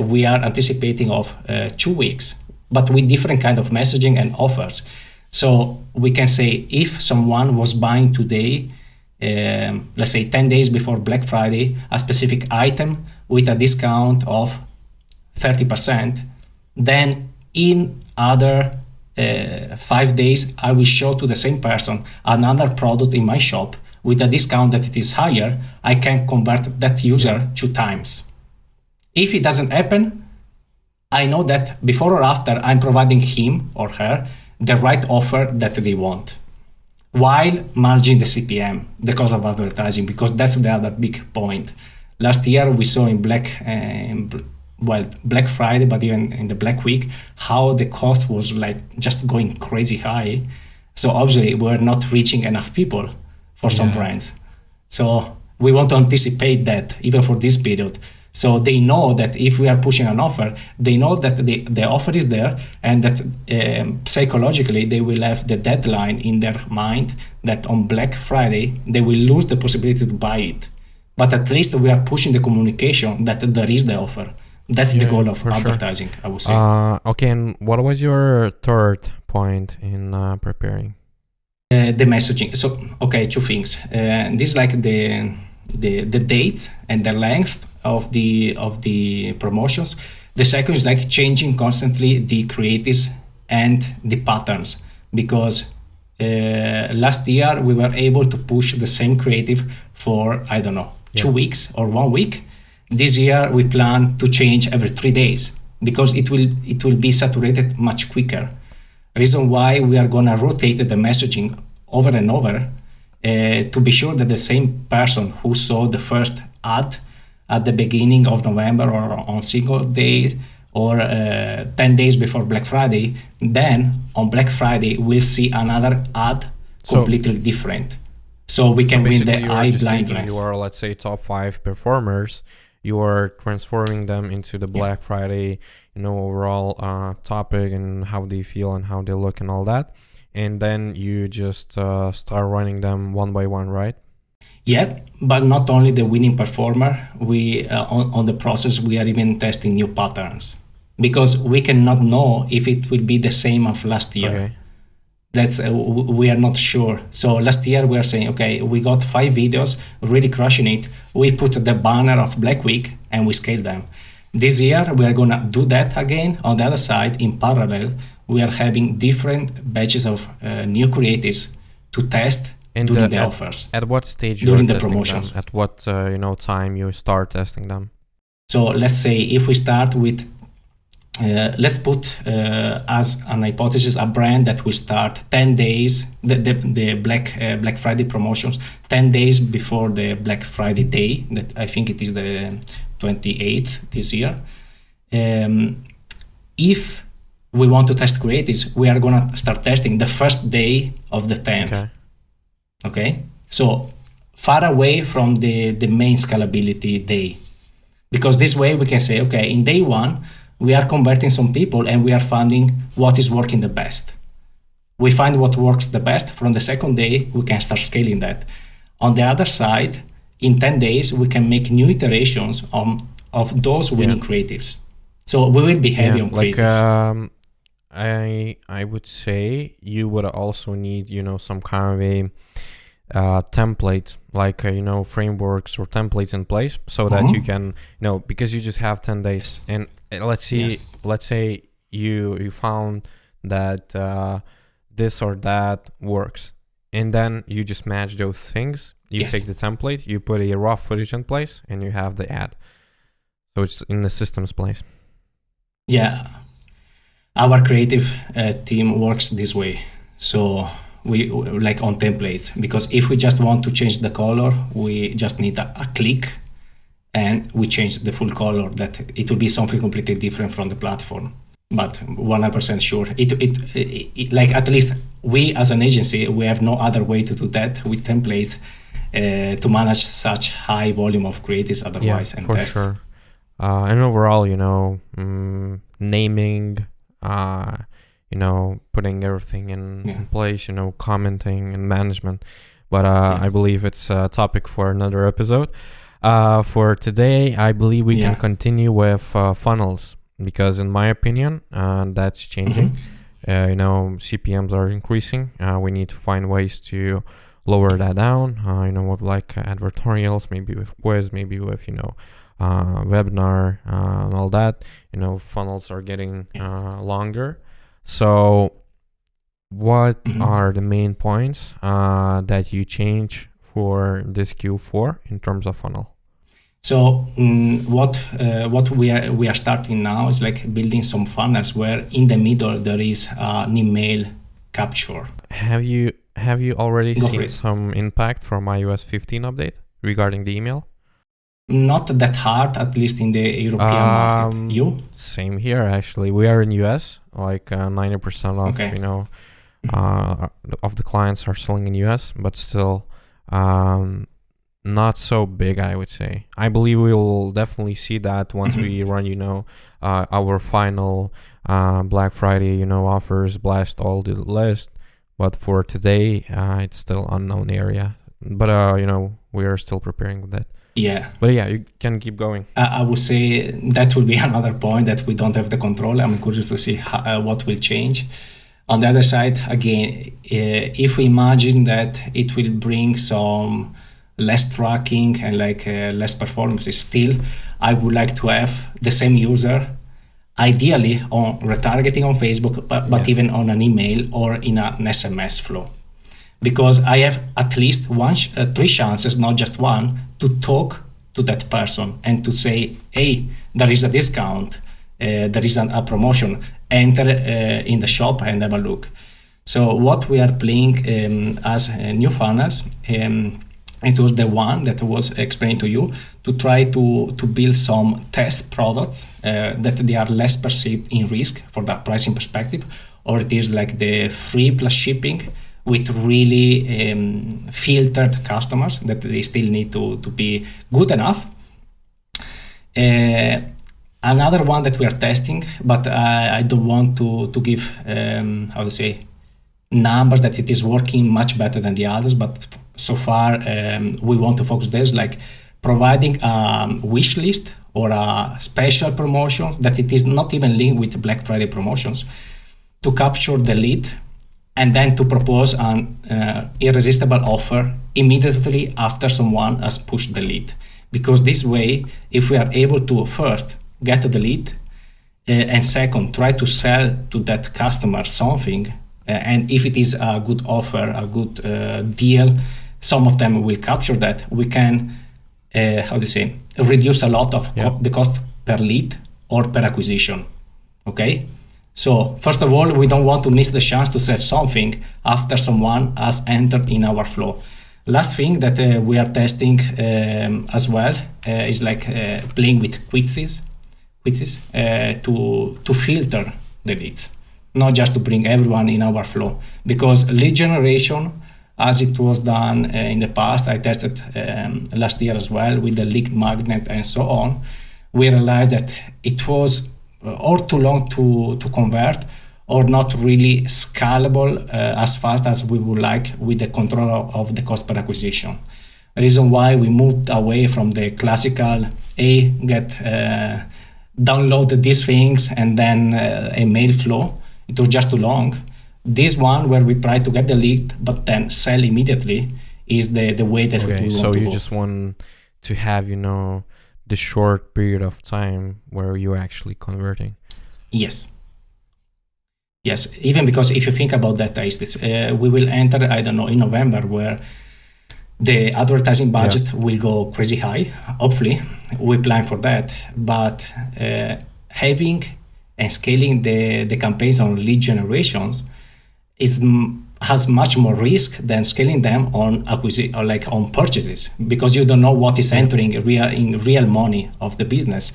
we are anticipating of 2 weeks, but with different kind of messaging and offers. So we can say if someone was buying today, let's say 10 days before Black Friday, a specific item with a discount of 30%, then in other 5 days, I will show to the same person another product in my shop with a discount that it is higher. I can convert that user 2 times. If it doesn't happen, I know that before or after I'm providing him or her the right offer that they want, while managing the CPM, the cost of advertising, because that's the other big point. Last year we saw in Black Friday, but even in the Black Week, how the cost was like just going crazy high. So obviously we're not reaching enough people for some brands. So we want to anticipate that even for this period. So they know that if we are pushing an offer, they know that the offer is there, and that psychologically they will have the deadline in their mind that on Black Friday they will lose the possibility to buy it. But at least we are pushing the communication that there is the offer. That's the goal of advertising, sure. I would say. Okay, and what was your third point in preparing? The messaging. So, okay, two things. This is like the dates and the length of the promotions. The second is like changing constantly the creatives and the patterns, because last year we were able to push the same creative for 2 weeks or 1 week. This year we plan to change every 3 days, because it will be saturated much quicker. Reason why we are gonna rotate the messaging over and over to be sure that the same person who saw the first ad at the beginning of November or on single day or 10 days before Black Friday, then on Black Friday we'll see another ad completely different. So we can win the eye blindness. You are, let's say, top 5 performers. You are transforming them into the Black Friday, overall topic and how they feel and how they look and all that. And then you just start running them one by one, right? Yeah, but not only the winning performer. We on the process we are even testing new patterns, because we cannot know if it will be the same of last year. Okay. That's we are not sure. So last year we are saying, okay, we got 5 videos really crushing it. We put the banner of Black Week and we scale them. This year we are gonna do that again. On the other side, in parallel, we are having different batches of new creatives to test during the offers. At what stage during you're the testing promotions? Them? At what time you start testing them? So let's say if we start with let's put as an hypothesis a brand that will start 10 days, the Black Friday promotions 10 days before the Black Friday day, that I think it is the 28th this year. If we want to test creatives, we are gonna start testing the first day of the 10th. Okay? So far away from the main scalability day, because this way we can say, okay, in day 1 we are converting some people and we are finding what is working the best. We find what works the best. From the second day, we can start scaling that. On the other side, in 10 days, we can make new iterations of those winning creatives. So we will be heavy on creatives. I would say you would also need, some kind of a template, like frameworks or templates in place, so that you can because you just have 10 days, and let's say you found that this or that works, and then you just match those things. You take the template, you put a raw footage in place, and you have the ad, so it's in the system's place. Our creative team works this way. So we like on templates, because if we just want to change the color, we just need a click and we change the full color. That it will be something completely different from the platform, but 100% sure it like, at least we as an agency, we have no other way to do that with templates to manage such high volume of creatives otherwise. And for tests. Sure. And overall, naming, putting everything in place, commenting and management. But I believe it's a topic for another episode. For today, I believe we can continue with funnels, because in my opinion, that's changing. CPMs are increasing. We need to find ways to lower that down, with like advertorials, maybe with quiz, maybe with, webinar and all that. Funnels are getting longer. So what are the main points that you change for this Q4 in terms of funnel? So what we are starting now is like building some funnels where in the middle there is an email capture. Have you already seen some impact from iOS 15 update regarding the email? Not that hard, at least in the European market. You? Same here, actually. We are in US, like 90% of of the clients are selling in US, but still not so big, I would say. I believe we will definitely see that once we run, our final Black Friday, offers, blast all the list. But for today, it's still unknown area. But, we are still preparing with that. Yeah. But yeah, you can keep going. I would say that will be another point that we don't have the control. I'm curious to see what will change. On the other side, again, if we imagine that it will bring some less tracking and less performance, still, I would like to have the same user, ideally on retargeting on Facebook, but even on an email or in an SMS flow. Because I have at least 3 chances, not just one, to talk to that person and to say, hey, there is a discount, there is a promotion, enter in the shop and have a look. So what we are playing as new funnels, it was the one that was explained to you, to try to build some test products that they are less perceived in risk for that pricing perspective, or it is like the free plus shipping with really filtered customers that they still need to be good enough. Another one that we are testing, but I don't want to give, numbers that it is working much better than the others, but so far we want to focus this, like providing a wish list or a special promotions that it is not even linked with Black Friday promotions, to capture the lead and then to propose an irresistible offer immediately after someone has pushed the lead. Because this way, if we are able to first get the lead, and second, try to sell to that customer something, and if it is a good offer, a good deal, some of them will capture that. We can, reduce a lot of the cost per lead or per acquisition. Okay? So first of all, we don't want to miss the chance to sell something after someone has entered in our flow. Last thing that we are testing as well is playing with quizzes to filter the leads, not just to bring everyone in our flow. Because lead generation, as it was done in the past, I tested last year as well with the lead magnet and so on, we realized that it was or too long to convert, or not really scalable as fast as we would like with the control of the cost per acquisition. Reason why we moved away from the classical download these things and then a mail flow. It was just too long. This one, where we try to get the lead but then sell immediately, is the way that we want so to you go. just want to have the short period of time where you're actually converting. Yes, even because if you think about that, we will enter, I don't know, in November, where the advertising budget will go crazy high. Hopefully, we plan for that. But having and scaling the campaigns on lead generations has much more risk than scaling them on acquisition or on purchases, because you don't know what is entering in real money of the business.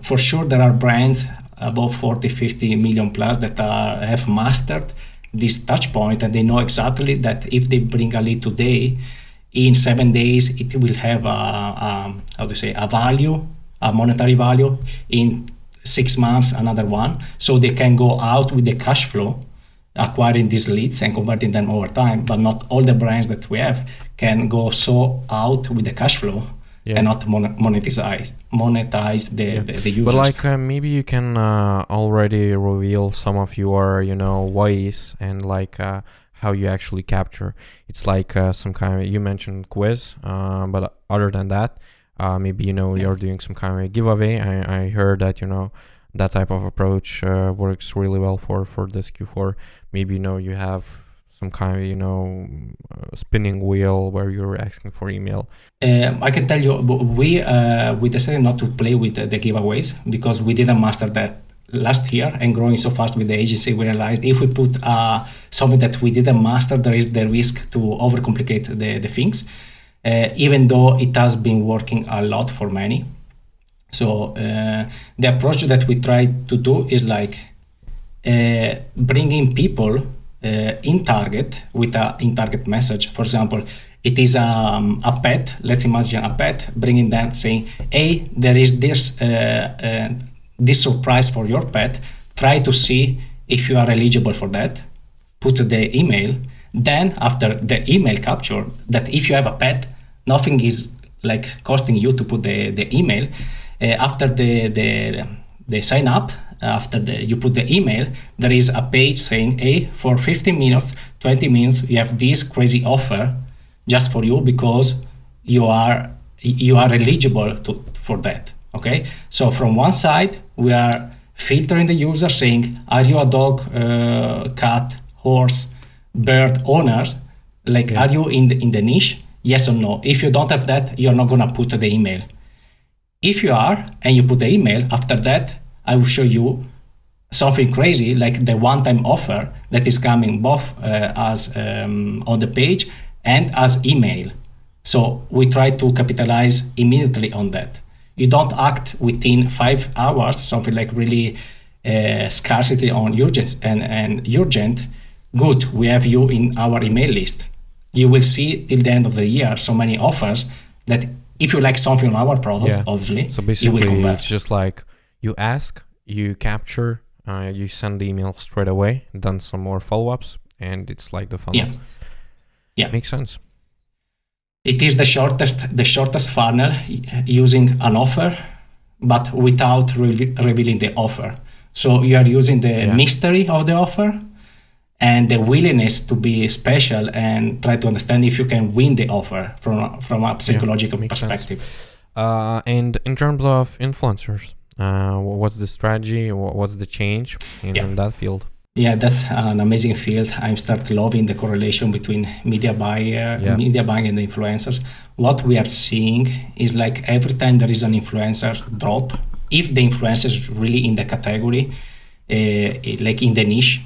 For sure, there are brands above 40-50 million plus that have mastered this touch point, and they know exactly that if they bring a lead today, in 7 days it will have a value, a monetary value. In 6 months, another one, so they can go out with the cash flow, acquiring these leads and converting them over time. But not all the brands that we have can go so out with the cash flow and not monetize the users. But maybe you can already reveal some of your ways and how you actually capture. It's some kind of, you mentioned quiz, but other than that, maybe you're doing some kind of giveaway. I heard that that type of approach works really well for this Q4. Maybe you have some kind of spinning wheel where you're asking for email. I can tell you, we decided not to play with the giveaways because we didn't master that last year, and growing so fast with the agency, we realized if we put something that we didn't master, there is the risk to overcomplicate the things, even though it has been working a lot for many. So the approach that we try to do is bringing people in target with an in target message. For example, it is a pet. Let's imagine a pet bringing them saying, hey, there is this surprise for your pet. Try to see if you are eligible for that. Put the email. Then after the email capture, that if you have a pet, nothing is like costing you to put the email. After the sign up, after you put the email, there is a page saying, hey, for 15 minutes, 20 minutes, you have this crazy offer just for you because you are eligible for that. Okay, so from one side we are filtering the user, saying, are you a dog, cat, horse, bird owner? Like, are you in the niche? Yes or no? If you don't have that, you're not gonna put the email. If you are and you put the email, after that I will show you something crazy, like the one-time offer that is coming both as on the page and as email. So we try to capitalize immediately on that. You don't act within 5 hours, something like really scarcity on urgent and urgent. Good, we have you in our email list. You will see till the end of the year so many offers that if you like something on our products, obviously, so you will basically convert. it's just like you ask, you capture, you send the email straight away, then some more follow-ups, and it's like the funnel. Yeah, makes sense. It is the shortest funnel using an offer, but without revealing the offer. So you are using the mystery of the offer and the willingness to be special and try to understand if you can win the offer from a psychological perspective. And in terms of influencers, what's the strategy? What's the change in that field? Yeah, that's an amazing field. I start loving the correlation between media buying and the influencers. What we are seeing is like every time there is an influencer drop, if the influencer is really in the category, like in the niche,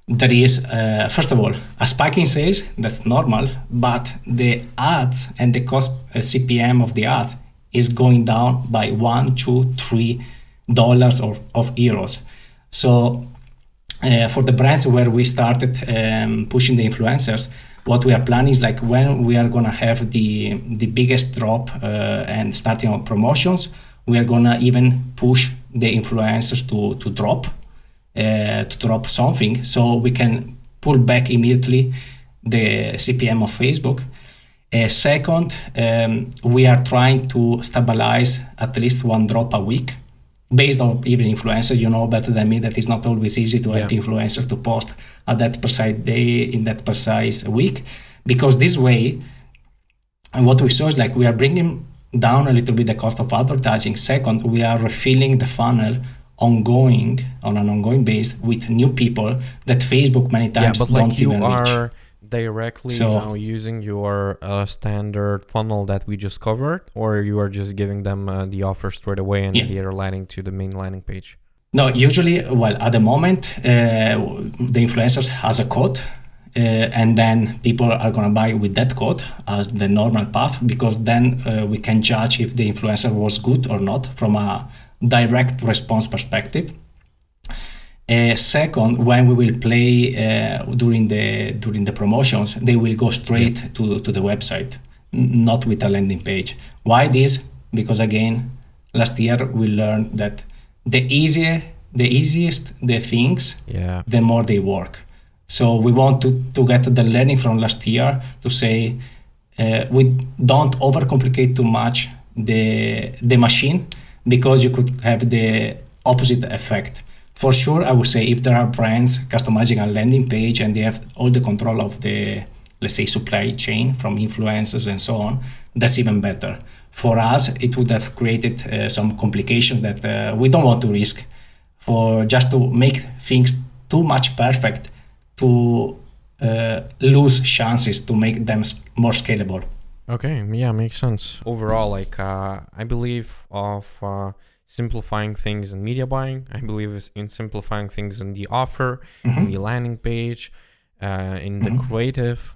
there is, first of all, a spike in sales. That's normal, but the ads and the cost CPM of the ads is going down by $1, $2, $3 of euros. So for the brands where we started pushing the influencers, what we are planning is like when we are gonna have the biggest drop and starting on promotions, we are gonna even push the influencers to drop something, so we can pull back immediately the CPM of Facebook. Second, we are trying to stabilize at least one drop a week based on even influencer. You know better than me that it's not always easy to help influencers to post at that precise day in that precise week, because this way, and what we saw is like we are bringing down a little bit the cost of advertising. Second, we are refilling the funnel on an ongoing base with new people that Facebook many times but don't like you even are reach. directly now using your standard funnel that we just covered, or you are just giving them the offer straight away and they are landing to the main landing page? No, usually, well, at the moment, the influencer has a code, and then people are going to buy with that code as the normal path, because then we can judge if the influencer was good or not from a direct response perspective. Second, when we will play during the promotions, they will go straight to the website, not with a landing page. Why this? Because again, last year we learned that the easiest the things, the more they work. So we want to get the learning from last year to say we don't overcomplicate too much the machine, because you could have the opposite effect. For sure, I would say if there are brands customizing a landing page and they have all the control of the, let's say, supply chain from influencers and so on, that's even better. For us, it would have created some complications that we don't want to risk, for just to make things too much perfect to lose chances to make them more scalable. Okay, yeah, makes sense. Overall, like I believe of simplifying things in media buying. I believe in simplifying things in the offer, in the landing page, in the creative.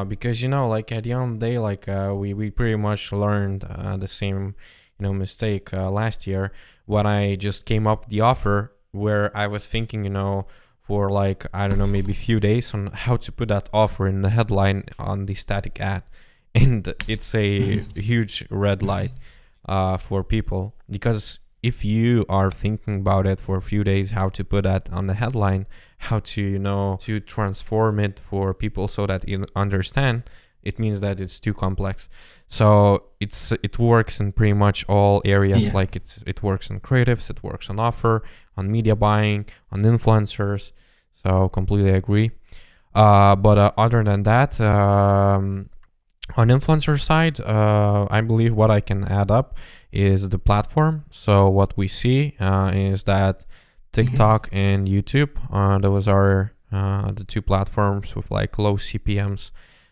Because like at the end of the day, like we pretty much learned the same mistake last year when I just came up with the offer, where I was thinking for like, I don't know, maybe a few days on how to put that offer in the headline on the static ad. and it's a huge red light for people, because if you are thinking about it for a few days, how to put that on the headline, how to to transform it for people so that you understand, it means that it's too complex. So it works in pretty much all areas. Like it works in creatives, it works on offer, on media buying, on influencers. So completely agree. But other than that, on influencer side, I believe what I can add up is the platform. So what we see is that TikTok and YouTube, those are the two platforms with like low CPMs,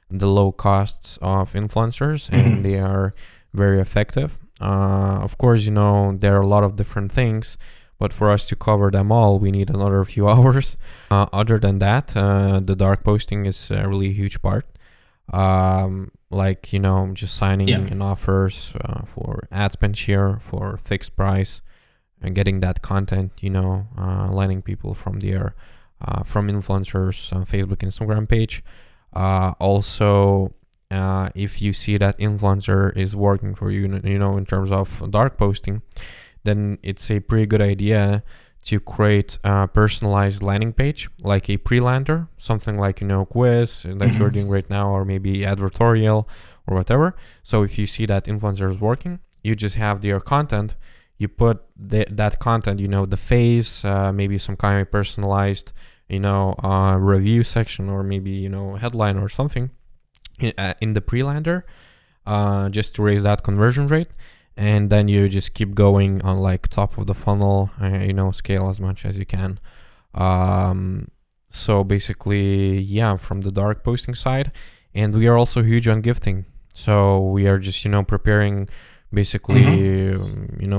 the low costs of influencers, and they are very effective. Of course, there are a lot of different things, but for us to cover them all, we need another few hours. Other than that, the dark posting is a really huge part. Just signing in offers for ad spend share, for fixed price, and getting that content, landing people from there, from influencers on Facebook, Instagram page. Also, if you see that influencer is working for you, in terms of dark posting, then it's a pretty good idea to create a personalized landing page, like a pre-lander, something like, quiz that you're doing right now, or maybe advertorial or whatever. So if you see that influencer is working, you just have their content, you put that content, the face, maybe some kind of personalized, review section, or maybe, headline or something in the pre-lander, just to raise that conversion rate. And then you just keep going on like top of the funnel, scale as much as you can. So basically, from the dark posting side. And we are also huge on gifting. So we are just, preparing basically,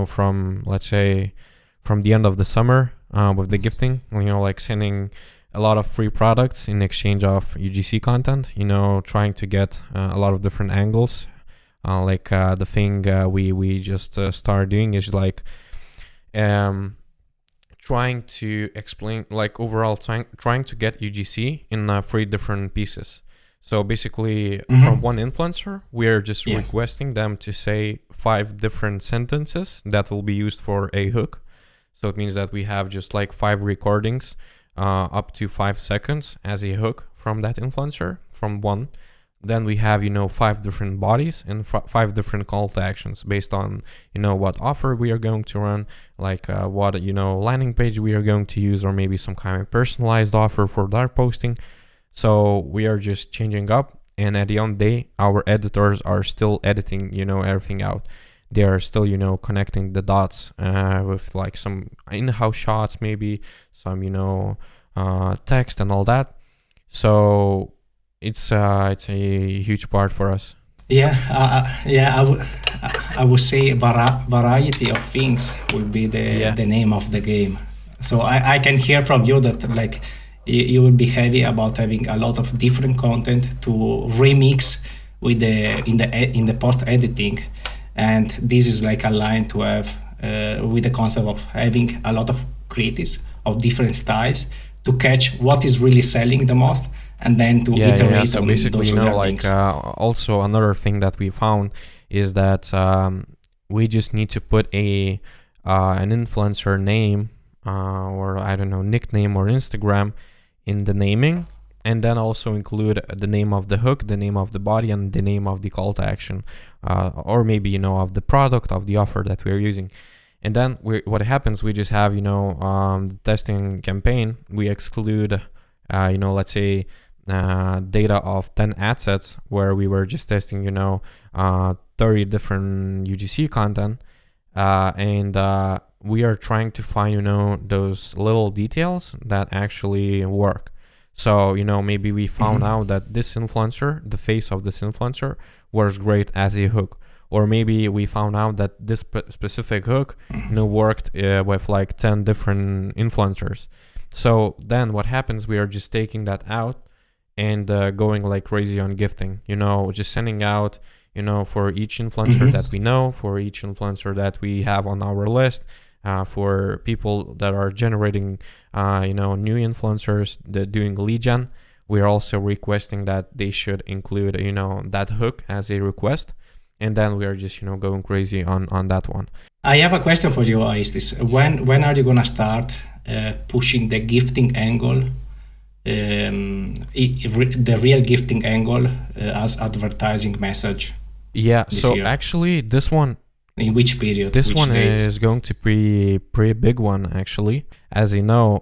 from, let's say, from the end of the summer with the gifting, like sending a lot of free products in exchange of UGC content, trying to get a lot of different angles. The thing we just started doing is like trying to explain, like overall trying to get UGC in 3 different pieces. So basically from one influencer, we are just requesting them to say 5 different sentences that will be used for a hook. So it means that we have just like 5 recordings up to 5 seconds as a hook from that influencer, from one. Then we have, 5 different bodies and 5 different call to actions based on, what offer we are going to run, like what, landing page we are going to use, or maybe some kind of personalized offer for dark posting. So we are just changing up. And at the end of the day, our editors are still editing, everything out. They are still, connecting the dots with like some in-house shots, maybe some, text and all that. So it's a huge part for us. I would say variety of things will be the name of the game. So I can hear from you that like you will be heavy about having a lot of different content to remix with in the post editing, and this is like aligned to have with the concept of having a lot of creatives of different styles to catch what is really selling the most, and then to iterate so on basically, those also another thing that we found is that we just need to put an influencer name or I don't know, nickname or Instagram in the naming, and then also include the name of the hook, the name of the body, and the name of the call to action, or maybe of the product, of the offer that we're using. And then what happens, we just have the testing campaign, we exclude let's say data of 10 ad sets where we were just testing 30 different UGC content, and we are trying to find those little details that actually work. So maybe we found out that this influencer, the face of this influencer, works great as a hook, or maybe we found out that this specific hook worked with like 10 different influencers. So then what happens, we are just taking that out and going like crazy on gifting, just sending out for each influencer that we know, for each influencer that we have on our list, for people that are generating new influencers, doing lead gen, we're also requesting that they should include, you know, that hook as a request. And then we are just, you know, going crazy on that one. I have a question for you, Aistis. When are you gonna start pushing the gifting angle, the real gifting angle as advertising message? Yeah. So year? actually, this one. In which period? This which one dates? is going to be pretty big one actually. As you know,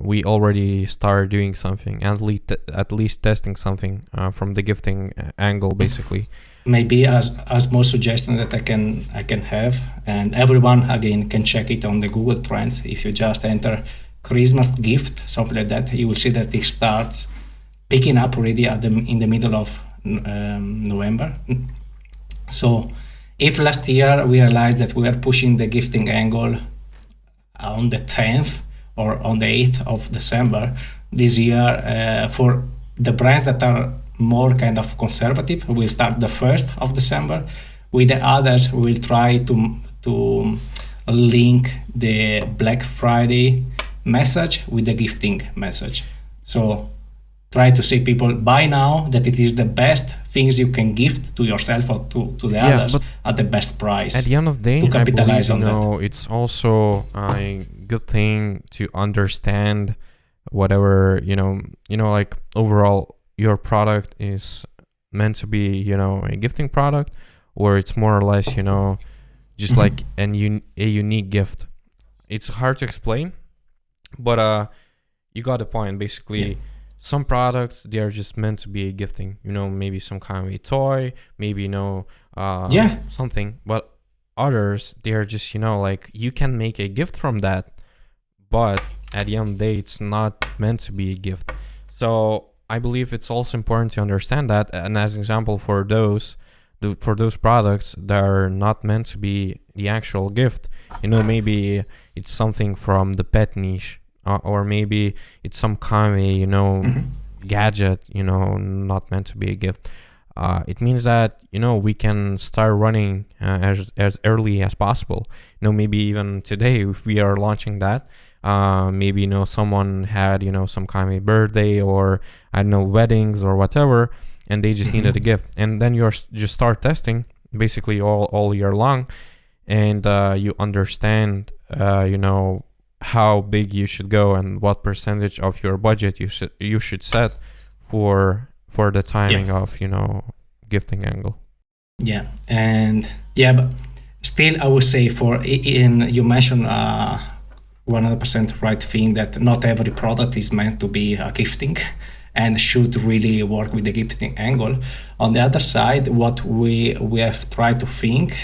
we already started doing something, at least testing something from the gifting angle, basically. Maybe as more suggestion that I can have, and everyone again can check it on the Google Trends. If you just enter Christmas gift, something like that, you will see that it starts picking up already in the middle of November. So if last year we realized that we were pushing the gifting angle on the 10th or on the 8th of December, this year for the brands that are more kind of conservative, we'll start the 1st of December. With the others, we will try to link the Black Friday message with the gifting message. So try to say people buy now, that it is the best things you can gift to yourself or to the others at the best price. At the end of the day, to capitalize I believe, on that. It's also a good thing to understand whatever, like overall your product is meant to be, a gifting product, or it's more or less, just like a unique gift. It's hard to explain, but you got the point. Basically, some products, they are just meant to be a gifting, maybe some kind of a toy, maybe something. But others, they are just, like you can make a gift from that, but at the end of the day, it's not meant to be a gift. So I believe it's also important to understand that. And as an example, for those products that are not meant to be the actual gift, maybe it's something from the pet niche, or maybe it's some kind of gadget, not meant to be a gift. It means that we can start running as early as possible. Maybe even today, if we are launching that, maybe someone had some kind of a birthday, or I don't know, weddings or whatever, and they just needed a gift, and then you just start testing basically all year long, and you understand how big you should go and what percentage of your budget you should set for the timing of gifting angle. But still I would say you mentioned 100% right thing, that not every product is meant to be a gifting and should really work with the gifting angle. On the other side, what we have tried to think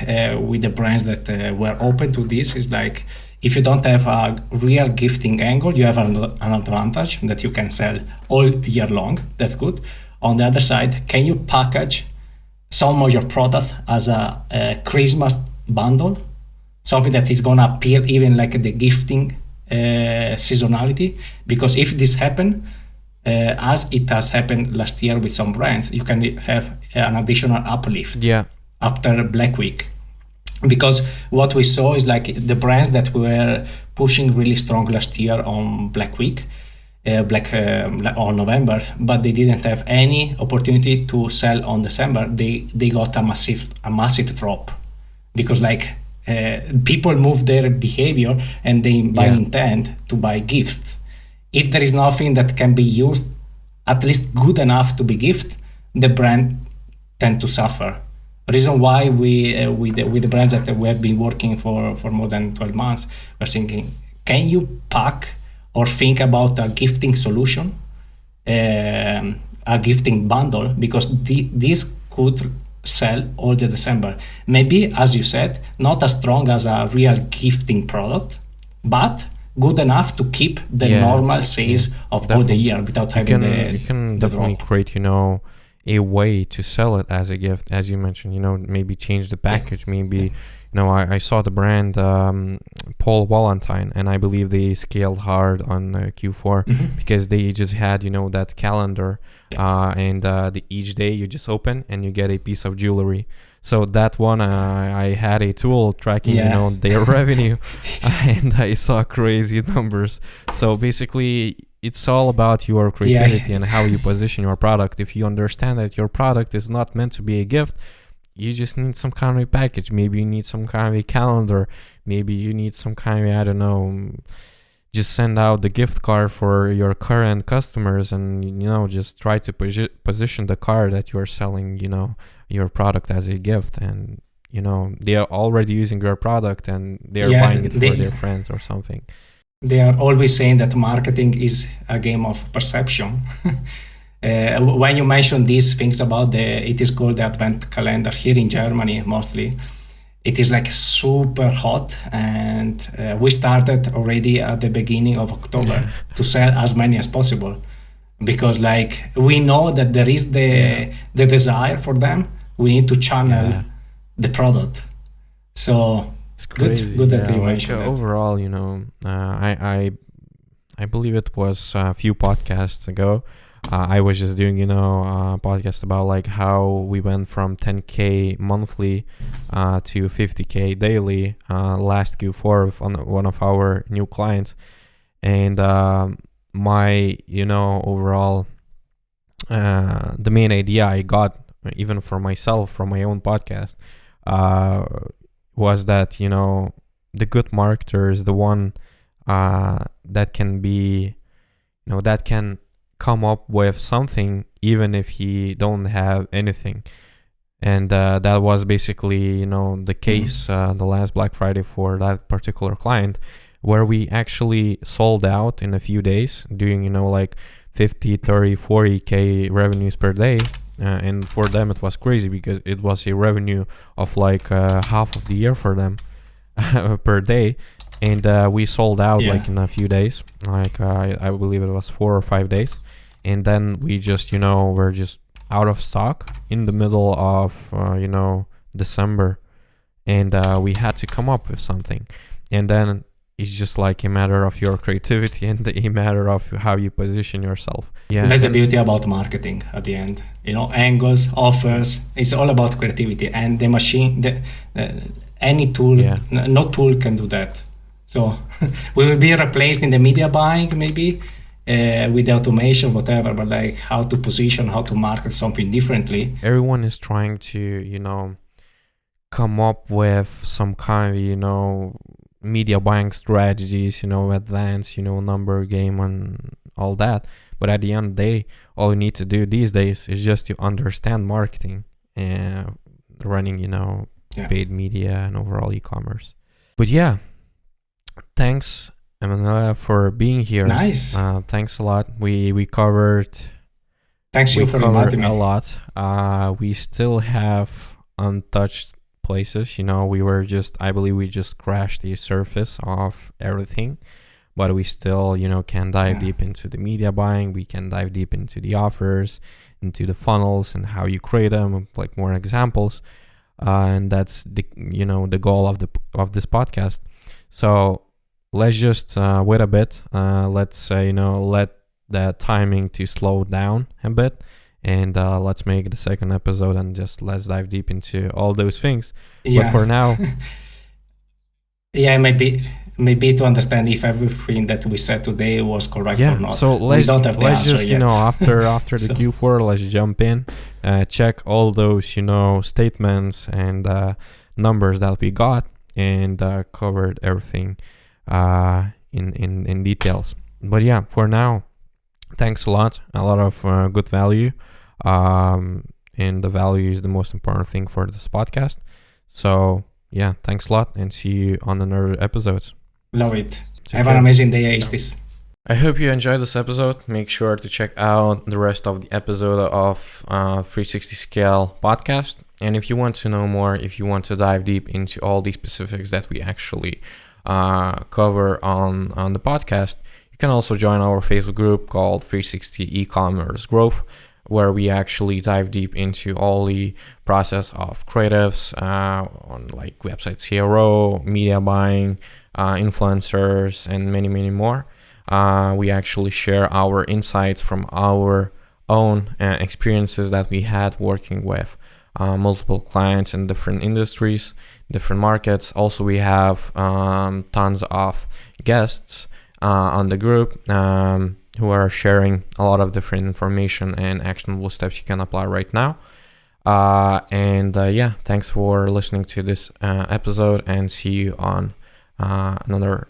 with the brands that were open to this is like, if you don't have a real gifting angle, you have an advantage that you can sell all year long. That's good. On the other side, can you package some of your products as a Christmas bundle? Something that is gonna appeal even like the gifting seasonality. Because if this happen, as it has happened last year with some brands, you can have an additional uplift after Black Week. Because what we saw is like the brands that were pushing really strong last year on Black Week, on November, but they didn't have any opportunity to sell on December. They got a massive drop, because people move their behavior and they buy intent to buy gifts. If there is nothing that can be used at least good enough to be gift, the brand tend to suffer. Reason why we with the brands that we have been working for more than 12 months, we're thinking, can you pack or think about a gifting solution, a gifting bundle, because this could sell all the December. Maybe, as you said, not as strong as a real gifting product, but good enough to keep the normal sales of all the year without having you can definitely drop. Create a way to sell it as a gift, as you mentioned. Maybe change the package. Maybe I saw the brand Paul Valentine, and I believe they scaled hard on Q4 because they just had that calendar, and each day you just open and you get a piece of jewelry. So that one, I had a tool tracking their revenue, and I saw crazy numbers. So basically, it's all about your creativity and how you position your product. If you understand that your product is not meant to be a gift, you just need some kind of a package. Maybe you need some kind of a calendar. Maybe you need some kind of, I don't know, just send out the gift card for your current customers, and just try to position the card that you're selling, your product as a gift, and they are already using your product and they're buying it for their friends or something. They are always saying that marketing is a game of perception. When you mention these things about it is called the Advent calendar here in Germany mostly. It is like super hot, and we started already at the beginning of October to sell as many as possible, because like we know that there is the desire for them. We need to channel the product. So it's crazy. Good that you mentioned that. Overall, I believe it was a few podcasts ago. I was just doing, a podcast about like how we went from 10K monthly to 50K daily last Q4 with one of our new clients. And my, overall, the main idea I got, even for myself, from my own podcast, was that, the good marketer is the one that can be, that can come up with something even if he don't have anything. And that was basically the case the last Black Friday for that particular client, where we actually sold out in a few days, doing like 50, 30, 40K revenues per day. And for them it was crazy, because it was a revenue of like half of the year for them per day. And we sold out like in a few days, like I believe it was 4 or 5 days. And then we just, we're just out of stock in the middle of, December. And we had to come up with something. And then it's just like a matter of your creativity and a matter of how you position yourself. Yeah, that's the beauty about marketing at the end. Angles, offers, it's all about creativity. And the machine, any tool, no tool can do that. So we will be replaced in the media buying maybe, with the automation, whatever, but like how to position, how to market something differently. Everyone is trying to, come up with some kind of, media buying strategies, advanced, number game and all that. But at the end of the day, all you need to do these days is just to understand marketing and running, paid media and overall e-commerce. But yeah, thanks, Emanuele, for being here. Nice. Thanks a lot. We covered. Thanks you for inviting me. A lot. We still have untouched places. I believe we just scratched the surface of everything, but we still, can dive deep into the media buying. We can dive deep into the offers, into the funnels and how you create them, like more examples. And that's the goal of this podcast. So let's just wait a bit. Let's let the timing to slow down a bit, and let's make the second episode and just let's dive deep into all those things. But for now, maybe to understand if everything that we said today was correct or not. So let's just yet. after the Q4, let's jump in, check all those statements and numbers that we got, and covered everything in details. But yeah, for now, thanks a lot of good value, and the value is the most important thing for this podcast. So yeah, thanks a lot, and see you on another episodes. Love it. Have an amazing day, Aistis. I hope you enjoyed this episode. Make sure to check out the rest of the episode of 360 Scale podcast. And if you want to know more, if you want to dive deep into all the specifics that we actually cover on the podcast, you can also join our Facebook group called 360 E-commerce Growth, where we actually dive deep into all the process of creatives on like website CRO, media buying, influencers, and many, many more. We actually share our insights from our own experiences that we had working with multiple clients in different industries, different markets. Also, we have tons of guests on the group who are sharing a lot of different information and actionable steps you can apply right now. Thanks for listening to this episode, and see you on another